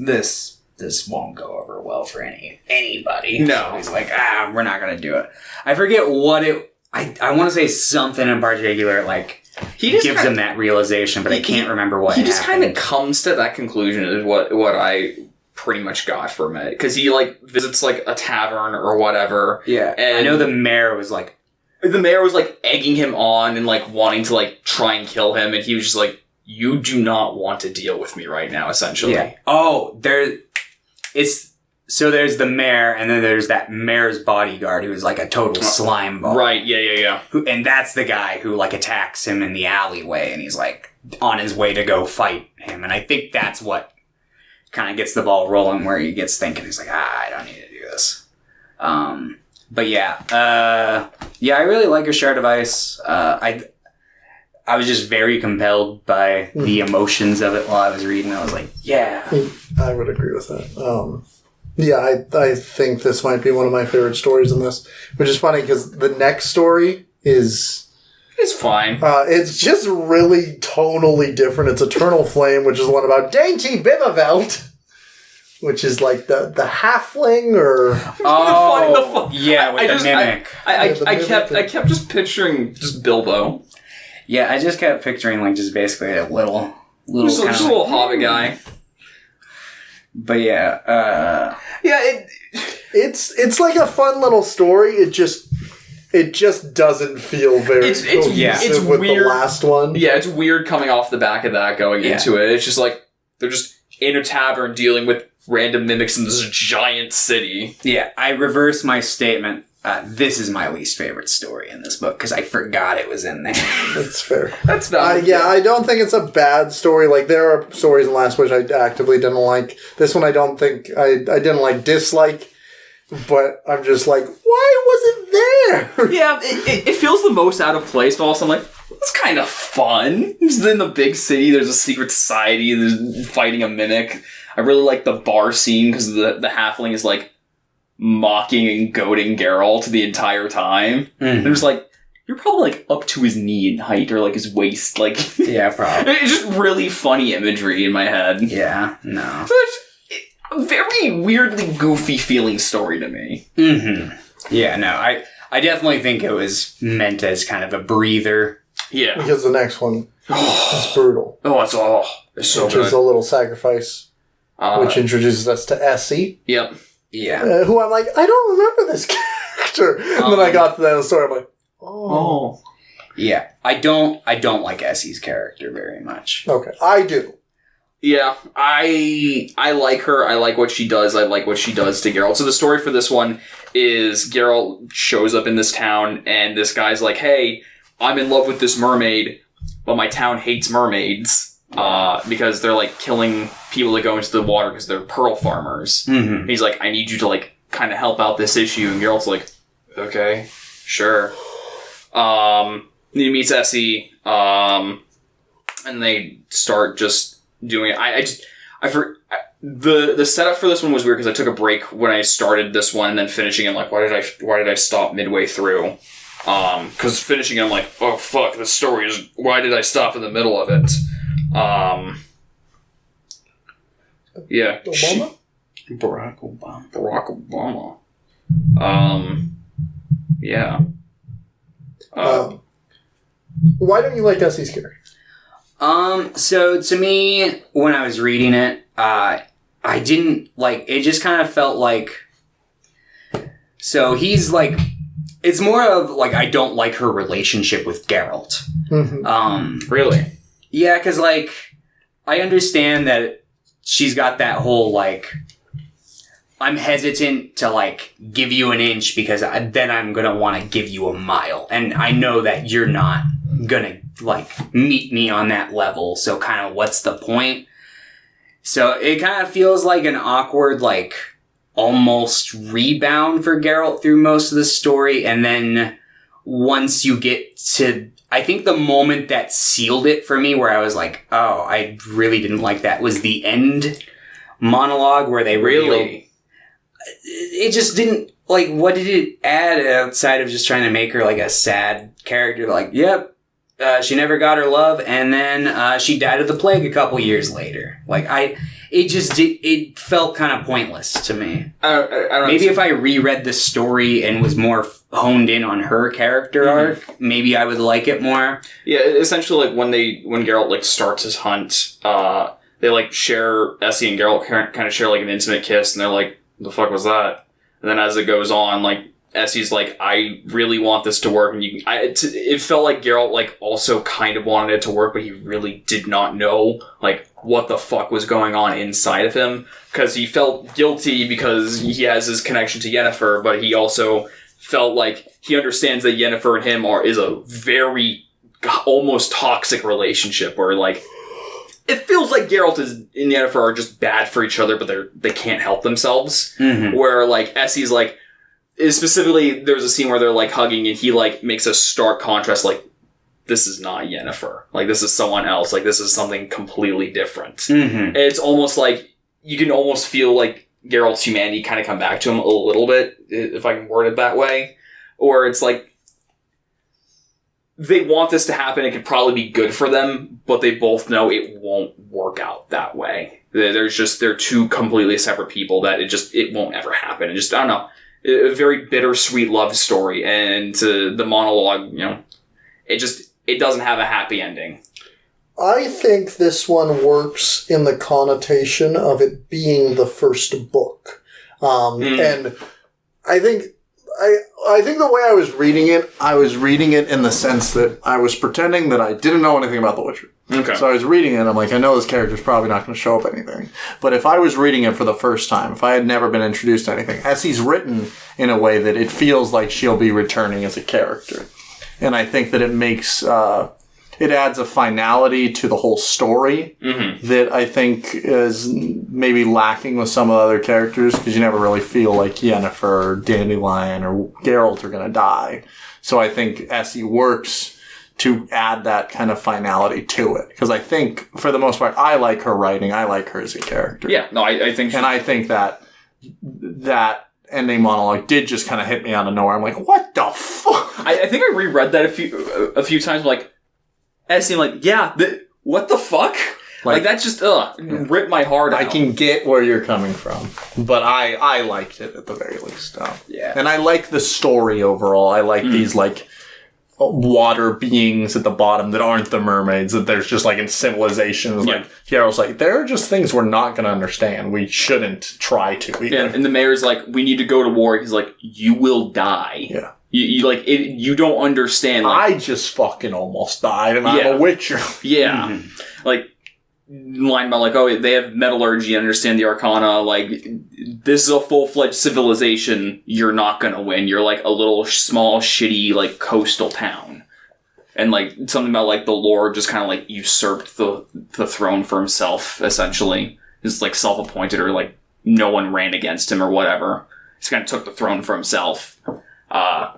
won't go over well for anybody. No, so he's like, we're not gonna do it. I forget what it. I want to say something in particular, like he just gives him that realization, but I can't remember what. He just kind of comes to that conclusion. Is what I pretty much got from it, because he like visits like a tavern or whatever. Yeah, and I know the mayor was like. The mayor was, like, egging him on and, like, wanting to, like, try and kill him, and he was just like, you do not want to deal with me right now, essentially. Yeah. Oh, so there's the mayor, and then there's that mayor's bodyguard who's, like, a total slime ball. Right, yeah. And that's the guy who, like, attacks him in the alleyway, and he's, like, on his way to go fight him, and I think that's what kind of gets the ball rolling, where he gets thinking, he's like, I don't need to do this. But yeah, I really like A Shard of Ice. I was just very compelled by the emotions of it while I was reading. I was like, yeah. I would agree with that. I think this might be one of my favorite stories in this, which is funny because the next story is... It's fine. It's just really tonally different. It's Eternal Flame, which is one about Dainty Bivavelt. Which is like the halfling, or with the mimic. I kept just picturing just Bilbo. Yeah, I just kept picturing like just basically a little just a little hobbit guy. But yeah, it's like a fun little story. It just doesn't feel very. It's with weird. The last one. Yeah, it's weird coming off the back of that going into it. It's just like they're just in a tavern dealing with random mimics in this giant city. Yeah, I reverse my statement. This is my least favorite story in this book because I forgot it was in there. That's fair. That's valid. Yeah, I don't think it's a bad story. Like, there are stories in Last Wish I actively didn't like. This one I don't think I didn't dislike, but I'm just like, why was it there? Yeah, it feels the most out of place, but also I'm like, it's kind of fun. It's in the big city, there's a secret society, there's fighting a mimic. I really like the bar scene because the halfling is like mocking and goading Geralt the entire time. And it's like, you're probably like up to his knee in height or like his waist. Like, Yeah, probably. It's just really funny imagery in my head. Yeah, no. So it's a very weirdly goofy feeling story to me. Mm-hmm. Yeah, no, I definitely think it was meant as kind of a breather. Yeah. Because the next one is brutal. Oh, it's so Which good. is a little sacrifice, which introduces us to Essie. Yep. Yeah. Who I'm like, I don't remember this character. And then I got to that in the story, I'm like, oh. Yeah. I don't like Essie's character very much. Okay, I do. Yeah, I like her. I like what she does. I like what she does to Geralt. So the story for this one is Geralt shows up in this town, and this guy's like, hey, I'm in love with this mermaid, but my town hates mermaids. Because they're like killing people that go into the water because they're pearl farmers. Mm-hmm. He's like, I need you to like kind of help out this issue. And Geralt's like, okay, sure. He meets Essie, and they start just doing it. The setup for this one was weird because I took a break when I started this one and then finishing it. Like, why did I stop midway through? Because finishing it, I'm like, oh fuck, this story is. Why did I stop in the middle of it? Yeah. Obama? Barack Obama. Yeah. Why don't you like Essie's character? So to me, when I was reading it, I didn't like, it just kind of felt like, so he's like, it's more of like, I don't like her relationship with Geralt. Mm-hmm. Really? Yeah, because, like, I understand that she's got that whole, like, I'm hesitant to, like, give you an inch because then I'm going to want to give you a mile. And I know that you're not going to, like, meet me on that level. So kind of what's the point? So it kind of feels like an awkward, like, almost rebound for Geralt through most of the story. And then once you get to... I think the moment that sealed it for me, where I was like, oh, I really didn't like that, was the end monologue where they really. It just didn't, like, what did it add outside of just trying to make her, like, a sad character? Like, yep, she never got her love, and then she died of the plague a couple years later. Like, it felt kind of pointless to me. I don't maybe if I reread the story and was more honed in on her character arc, maybe I would like it more. Yeah, essentially, like, when Geralt, like, starts his hunt, they, like, share, Essie and Geralt kind of share, like, an intimate kiss, and they're like, the fuck was that? And then as it goes on, like, Essie's like, I really want this to work, and it felt like Geralt, like, also kind of wanted it to work, but he really did not know, like, what the fuck was going on inside of him, because he felt guilty because he has his connection to Yennefer, but he also felt like he understands that Yennefer and him is a very almost toxic relationship where, like, it feels like Geralt and Yennefer are just bad for each other, but they can't help themselves. Mm-hmm. Where, like, Essie's like, specifically, there's a scene where they're, like, hugging and he, like, makes a stark contrast, like, this is not Yennefer. Like, this is someone else. Like, this is something completely different. Mm-hmm. And it's almost like, you can almost feel like Geralt's humanity kind of come back to him a little bit, if I can word it that way. Or it's like, they want this to happen, it could probably be good for them, but they both know it won't work out that way. They're two completely separate people that it won't ever happen. And just, I don't know, a very bittersweet love story, and the monologue, you know, it doesn't have a happy ending. I think this one works in the connotation of it being the first book. And I think I think the way I was reading it in the sense that I was pretending that I didn't know anything about The Witcher. Okay. So I was reading it, I'm like, I know this character's probably not going to show up anything. But if I was reading it for the first time, if I had never been introduced to anything, as he's written in a way that it feels like she'll be returning as a character. And I think that it makes, it adds a finality to the whole story that I think is maybe lacking with some of the other characters, because you never really feel like Yennefer or Dandelion or Geralt are going to die. So I think Essie works to add that kind of finality to it. Because I think, for the most part, I like her writing. I like her as a character. Yeah, no, I think... And I think that ending monologue did just kind of hit me out of nowhere. I'm like, what the fuck? I think I reread that a few times, like, Essie, like, yeah, what the fuck? Like that just, ripped my heart out. I can get where you're coming from, but I liked it at the very least. Yeah. And I like the story overall. I like these, like, water beings at the bottom that aren't the mermaids, that there's just, like, in civilizations. Like, Geralt's like, there are just things we're not going to understand. We shouldn't try to either. Yeah, and the mayor's like, we need to go to war. He's like, you will die. Yeah. You like, you don't understand. Like, I just fucking almost died, and I'm a witcher. Yeah. Like, line about, like, oh, they have metallurgy, understand the arcana, like, this is a full-fledged civilization, you're not gonna win. You're, like, a little small, shitty, like, coastal town. And, like, something about, like, the Lord just kind of, like, usurped the throne for himself, essentially. Just, like, self-appointed, or, like, no one ran against him, or whatever. Just kind of took the throne for himself. I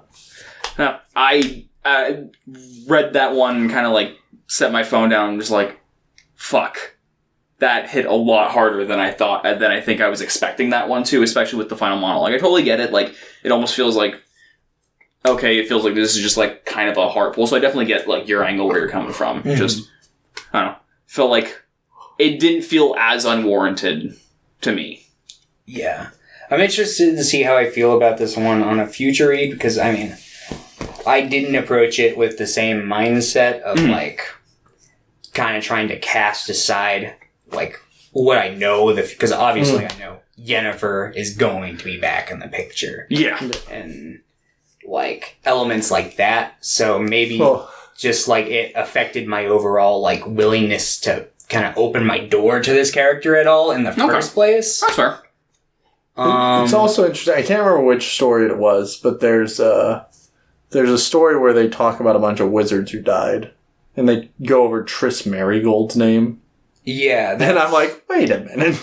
read that one and kind of, like, set my phone down and just, like, fuck. That hit a lot harder than I think I was expecting that one to, especially with the final monologue. I totally get it. Like, it almost feels like, okay, it feels like this is just, like, kind of a heart pull. So I definitely get, like, your angle where you're coming from. Just, I don't know. Felt like it didn't feel as unwarranted to me. Yeah. I'm interested to see how I feel about this one on a future read, because, I mean, I didn't approach it with the same mindset of, like, kind of trying to cast aside, like, what I know, because obviously I know Yennefer is going to be back in the picture. Yeah. And, like, elements like that. So maybe just, like, it affected my overall, like, willingness to kind of open my door to this character at all in the first place. That's fair. It's also interesting. I can't remember which story it was, but there's a story where they talk about a bunch of wizards who died. And they go over Triss Marigold's name. Yeah. And I'm like, wait a minute.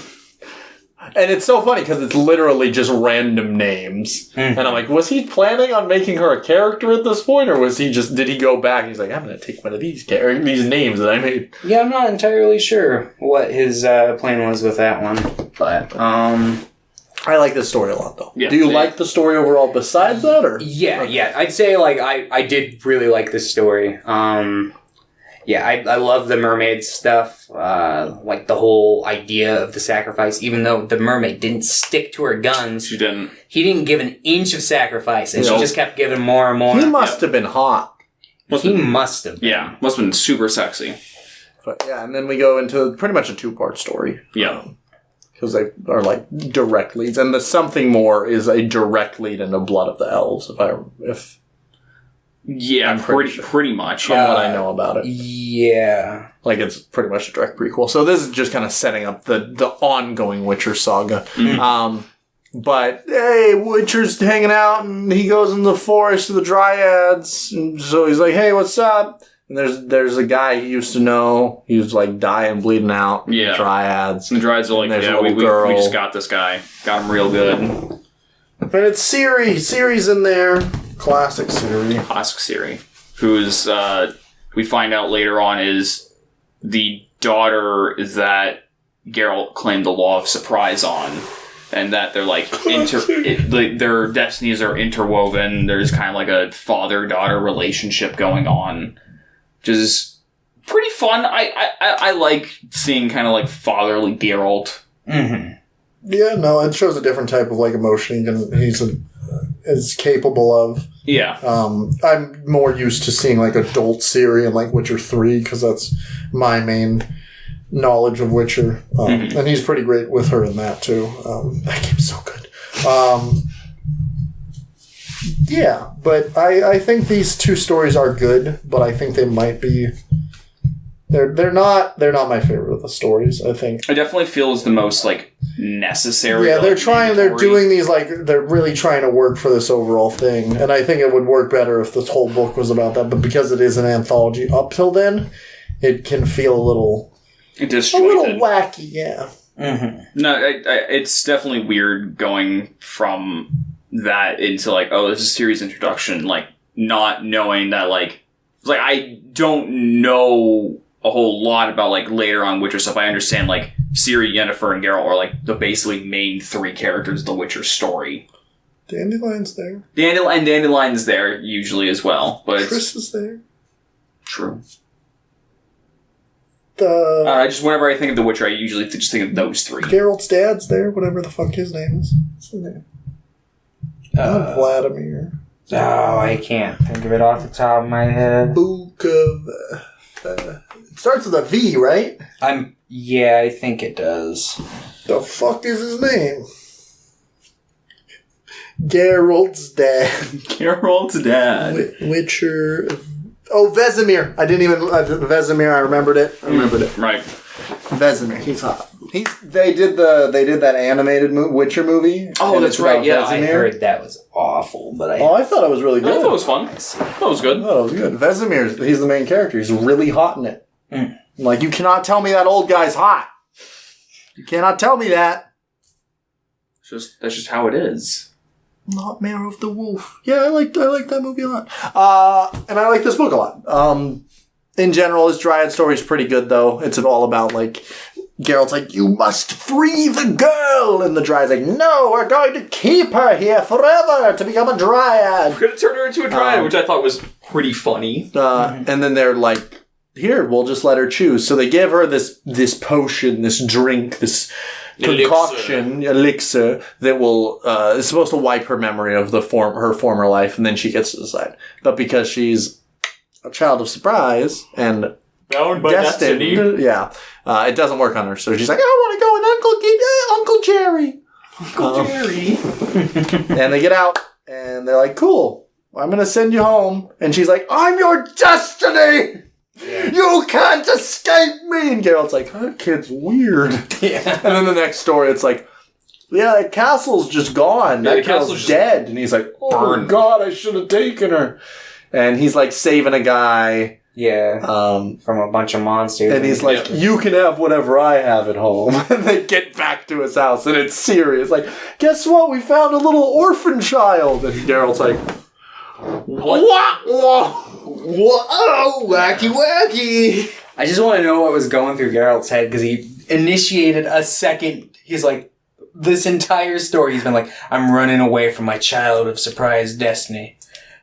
And it's so funny because it's literally just random names. And I'm like, was he planning on making her a character at this point? Or was he just, did he go back and he's like, I'm going to take one of these names that I made. Yeah, I'm not entirely sure what his plan was with that one. But, I like this story a lot, though. Yeah. Do you like the story overall besides that? Or? Yeah. I'd say, like, I did really like this story. Yeah, I love the mermaid stuff, like the whole idea of the sacrifice, even though the mermaid didn't stick to her guns. She didn't. He didn't give an inch of sacrifice, and she just kept giving more and more. He must have been hot. He must have been. Yeah, must have been super sexy. But yeah, and then we go into pretty much a two-part story. Yeah. Because they are, like, direct leads. And the Something More is a direct lead into Blood of the Elves, Yeah, pretty much. From what I know about it. Yeah. Like, it's pretty much a direct prequel. So this is just kind of setting up the ongoing Witcher saga. But, hey, Witcher's hanging out, and he goes in the forest to the Dryads. And so he's like, hey, what's up? And there's a guy he used to know. He was, like, dying, bleeding out. Yeah. Dryads. And the Dryads are like, yeah, we just got this guy. Got him real good. But it's Ciri. Ciri's in there. Classic Ciri. Who's, we find out later on, is the daughter that Geralt claimed the Law of Surprise on. And that they're, like, their destinies are interwoven. There's kind of like a father-daughter relationship going on. Which is pretty fun. I like seeing kind of, like, fatherly Geralt. Mm-hmm. Yeah, no, it shows a different type of, like, emotion he's is capable of. Yeah. I'm more used to seeing, like, adult Ciri in, like, Witcher 3, because that's my main knowledge of Witcher. And he's pretty great with her in that, too. That game's so good. Yeah, but I think these two stories are good, but I think they might be... They're not my favorite of the stories, I think. It definitely feels the most, like, necessary. Yeah, they're trying. they're doing these, like, they're really trying to work for this overall thing, and I think it would work better if this whole book was about that, but because it is an anthology up till then, it can feel a little wacky, yeah. Mm-hmm. No, it's definitely weird going from that into, like, oh, this is series introduction, like, not knowing that, like, I don't know a whole lot about, like, later on Witcher stuff. I understand, like, Ciri, Yennefer, and Geralt are, like, the basically main three characters of the Witcher story. Dandelion's there. Dandelion's there, usually, as well. But Triss is there. True. Whenever I think of The Witcher, I usually just think of those three. Geralt's dad's there, whatever the fuck his name is. What's his name? Vladimir. Oh, I can't think of it off the top of my head. Book of... it starts with a V, right? Yeah, I think it does. The fuck is his name? Geralt's dad. Geralt's dad. Witcher... Oh, Vesemir. I didn't even... Vesemir, I remembered it. Right. Vesemir. He's hot. They did that animated Witcher movie. Oh, that's right. Yeah, I heard that was awful, but I thought it was really good. I thought it was fun. That was good. Oh, it was good. Vesemir, he's the main character. He's really hot in it. Like, you cannot tell me that old guy's hot. You cannot tell me that. That's just how it is. Nightmare of the Wolf. Yeah, I like that movie a lot. And I like this book a lot. In general, his Dryad story is pretty good, though. It's all about, like, Geralt's like, you must free the girl! And the Dryad's like, no, we're going to keep her here forever to become a Dryad. We're going to turn her into a Dryad, which I thought was pretty funny. And then they're like, here, we'll just let her choose. So they give her this potion, this drink, this concoction, elixir that will is supposed to wipe her memory of her former life, and then she gets to decide. But because she's a child of surprise and bound by destined, destiny, it doesn't work on her. So she's like, I want to go with Uncle Jerry. And they get out, and they're like, cool, I'm going to send you home. And she's like, I'm your destiny! You can't escape me! And Geralt's like, that kid's weird. Yeah. And then the next story, it's like, yeah, that castle's just gone. That castle's dead. And he's like, oh, burned. God, I should have taken her. And he's like saving a guy. Yeah. From a bunch of monsters. And he's like, you can have whatever I have at home. And they get back to his house, and it's serious. Like, guess what? We found a little orphan child. And Geralt's like, what? Whoa, wacky. I just want to know what was going through Geralt's head, because he initiated a second. He's like, this entire story, he's been like, I'm running away from my child of surprise destiny.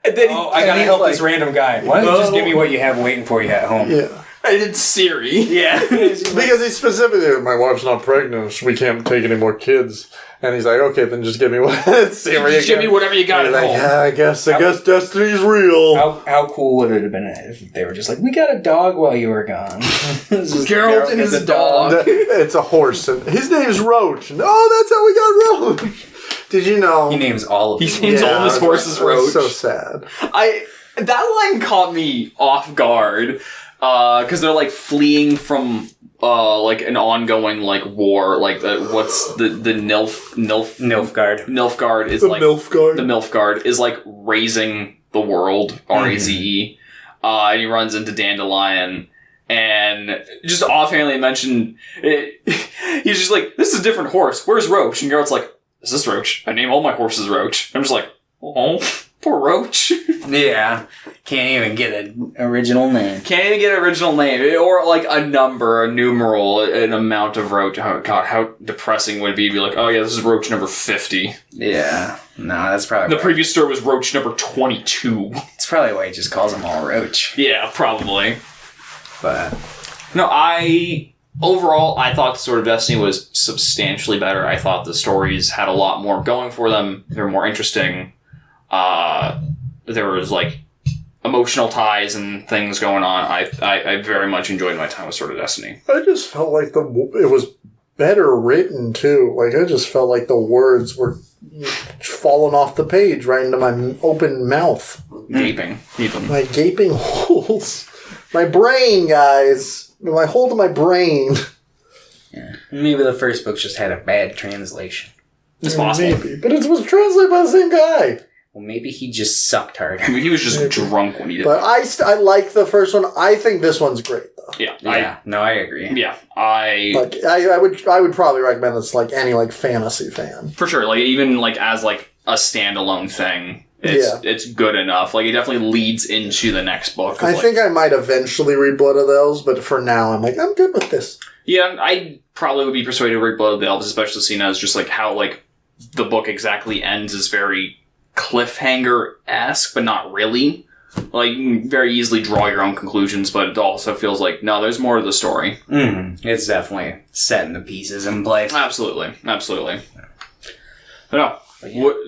And then I gotta help this random guy. Why don't you just give me what you have waiting for you at home? Yeah. I did Ciri. Yeah. Because he's specifically, my wife's not pregnant, so we can't take any more kids. And he's like, okay, then just give me what Ciri. Just give me whatever you got at home. Yeah, I guess destiny's real. How cool would it have been if they were just like, we got a dog while you were gone. Geralt and his dog. It's a horse. And his name's Roach. And, that's how we got Roach. Did you know? He names all of them. He names all his horses Roach. So sad. That line caught me off guard. Because they're like fleeing from like an ongoing like war. Like what's the Nilfgaard? Nilfgaard is like the Nilfgaard is like raising the world. Raze. And he runs into Dandelion. And just offhandedly mentioned, he's just like, this is a different horse. Where's Roach? And Geralt's like, is this Roach? I name all my horses Roach. I'm just like, oh, poor Roach. Yeah. Can't even get an original name. Or like a number, a numeral, an amount of Roach. Oh god, how depressing would it be to be like, oh yeah, this is Roach number 50. Yeah. No, that's probably the previous story was Roach number 22. It's probably why he just calls them all Roach. Yeah, probably. But no, overall, I thought Sword of Destiny was substantially better. I thought the stories had a lot more going for them. They were more interesting. There was, like, emotional ties and things going on. I very much enjoyed my time with Sword of Destiny. I just felt like it was better written, too. Like, I just felt like the words were falling off the page right into my open mouth. Gaping. My gaping holes. My brain, guys. My hole to my brain. Yeah. Maybe the first book just had a bad translation. It's possible. Maybe. But it was translated by the same guy. Well, maybe he just sucked harder. He was just drunk when he did But that. I like the first one. I think this one's great, though. Yeah. I agree. Yeah. Like, I would probably recommend this to, like, any, like, fantasy fan. For sure. Like, even, like, as, like, a standalone thing, it's good enough. Like, it definitely leads into the next book. I think I might eventually read Blood of the Elves, but for now, I'm like, I'm good with this. Yeah, I probably would be persuaded to read Blood of the Elves, especially seeing as just, like, how, like, the book exactly ends is very cliffhanger-esque, but not really. Like, you can very easily draw your own conclusions, but it also feels like, no, there's more to the story. Mm-hmm. It's definitely setting the pieces in place. Absolutely. But no,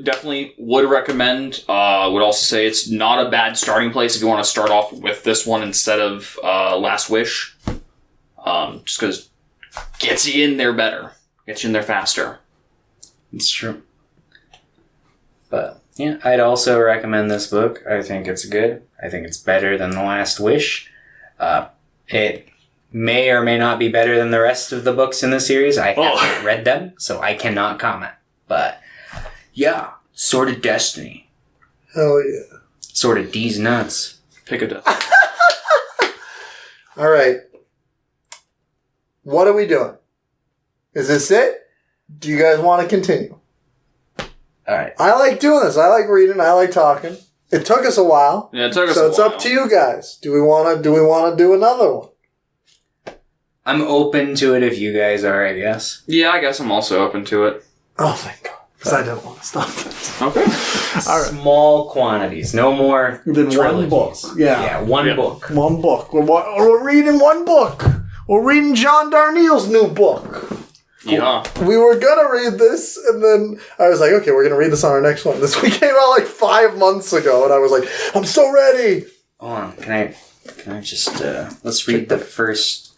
definitely would recommend. Would also say it's not a bad starting place if you want to start off with this one instead of Last Wish. Just because gets you in there better. Gets you in there faster. It's true. But, yeah, I'd also recommend this book. I think it's good. I think it's better than The Last Wish. It may or may not be better than the rest of the books in the series. I haven't read them, so I cannot comment. But, yeah, Sword of Destiny. Hell yeah. Sword of D's nuts. Pick a death. All right. What are we doing? Is this it? Do you guys want to continue? All right. I like doing this. I like reading. I like talking. It took us a while. Yeah, it took us so a while. it's up to you guys. Do we want to do another one? I'm open to it if you guys are, I guess. Yeah, I guess I'm also open to it. Oh, thank God. Because I don't want to stop this. Okay. All right. Small quantities. No more Then one book. trilogies. Yeah. Yeah, one book. One book. We're reading one book. We're reading John Darnielle's new book. Yeah. We were going to read this, and then I was like, okay, we're going to read this on our next one. This one came out like 5 months ago, and I was like, I'm so ready. Hold on. Can I just, let's read the first.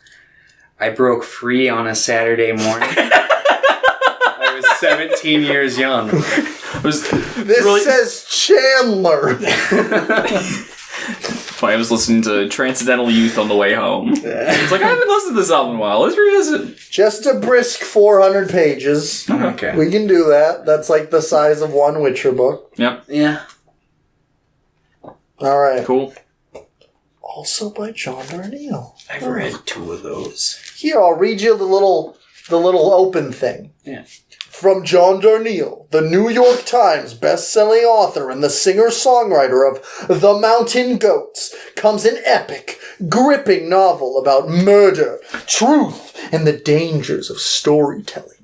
I broke free on a Saturday morning. I was 17 years young. This says Chandler. I was listening to Transcendental Youth on the way home. It's like, I haven't listened to this album in a while. Let's revisit. Just a brisk 400 pages. Okay. We can do that. That's like the size of one Witcher book. Yep. Yeah. All right. Cool. Also by John Darnielle. I've read 2 of those. Here, I'll read you the little open thing. Yeah. From John Darnielle, the New York Times best-selling author and the singer-songwriter of The Mountain Goats, comes an epic, gripping novel about murder, truth, and the dangers of storytelling.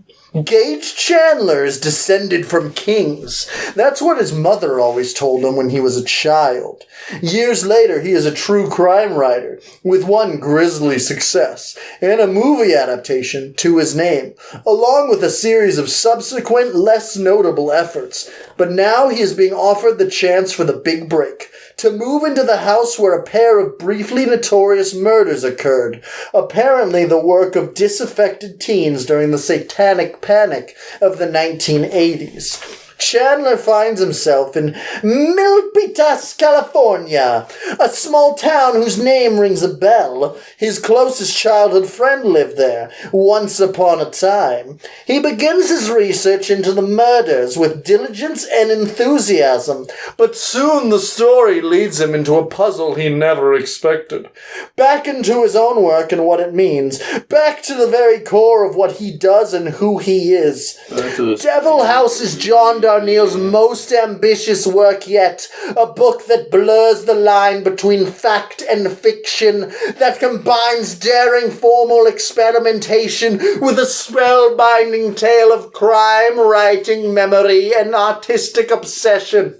Gage Chandler is descended from kings. That's what his mother always told him when he was a child. Years later, he is a true crime writer, with one grisly success, and a movie adaptation to his name, along with a series of subsequent, less notable efforts. But now he is being offered the chance for the big break, to move into the house where a pair of briefly notorious murders occurred, apparently the work of disaffected teens during the satanic panic of the 1980s. Chandler finds himself in Milpitas, California, a small town whose name rings a bell. His closest childhood friend lived there, once upon a time. He begins his research into the murders with diligence and enthusiasm, but soon the story leads him into a puzzle he never expected. Back into his own work and what it means, back to the very core of what he does and who he is. Devil House is John Darnielle's most ambitious work yet, a book that blurs the line between fact and fiction, that combines daring formal experimentation with a spellbinding tale of crime, writing, memory, and artistic obsession.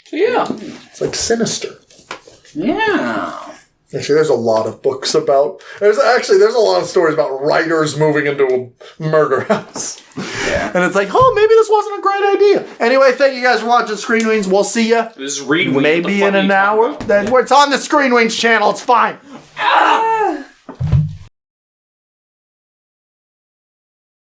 So yeah. It's like Sinister. Yeah. Actually, there's a lot of books about... There's a lot of stories about writers moving into a murder house. Yeah. And it's like, oh, maybe this wasn't a great idea. Anyway, thank you guys for watching Screen Wings. We'll see you This is Read Wing. maybe in an hour. It's on the Screen Wings channel. It's fine.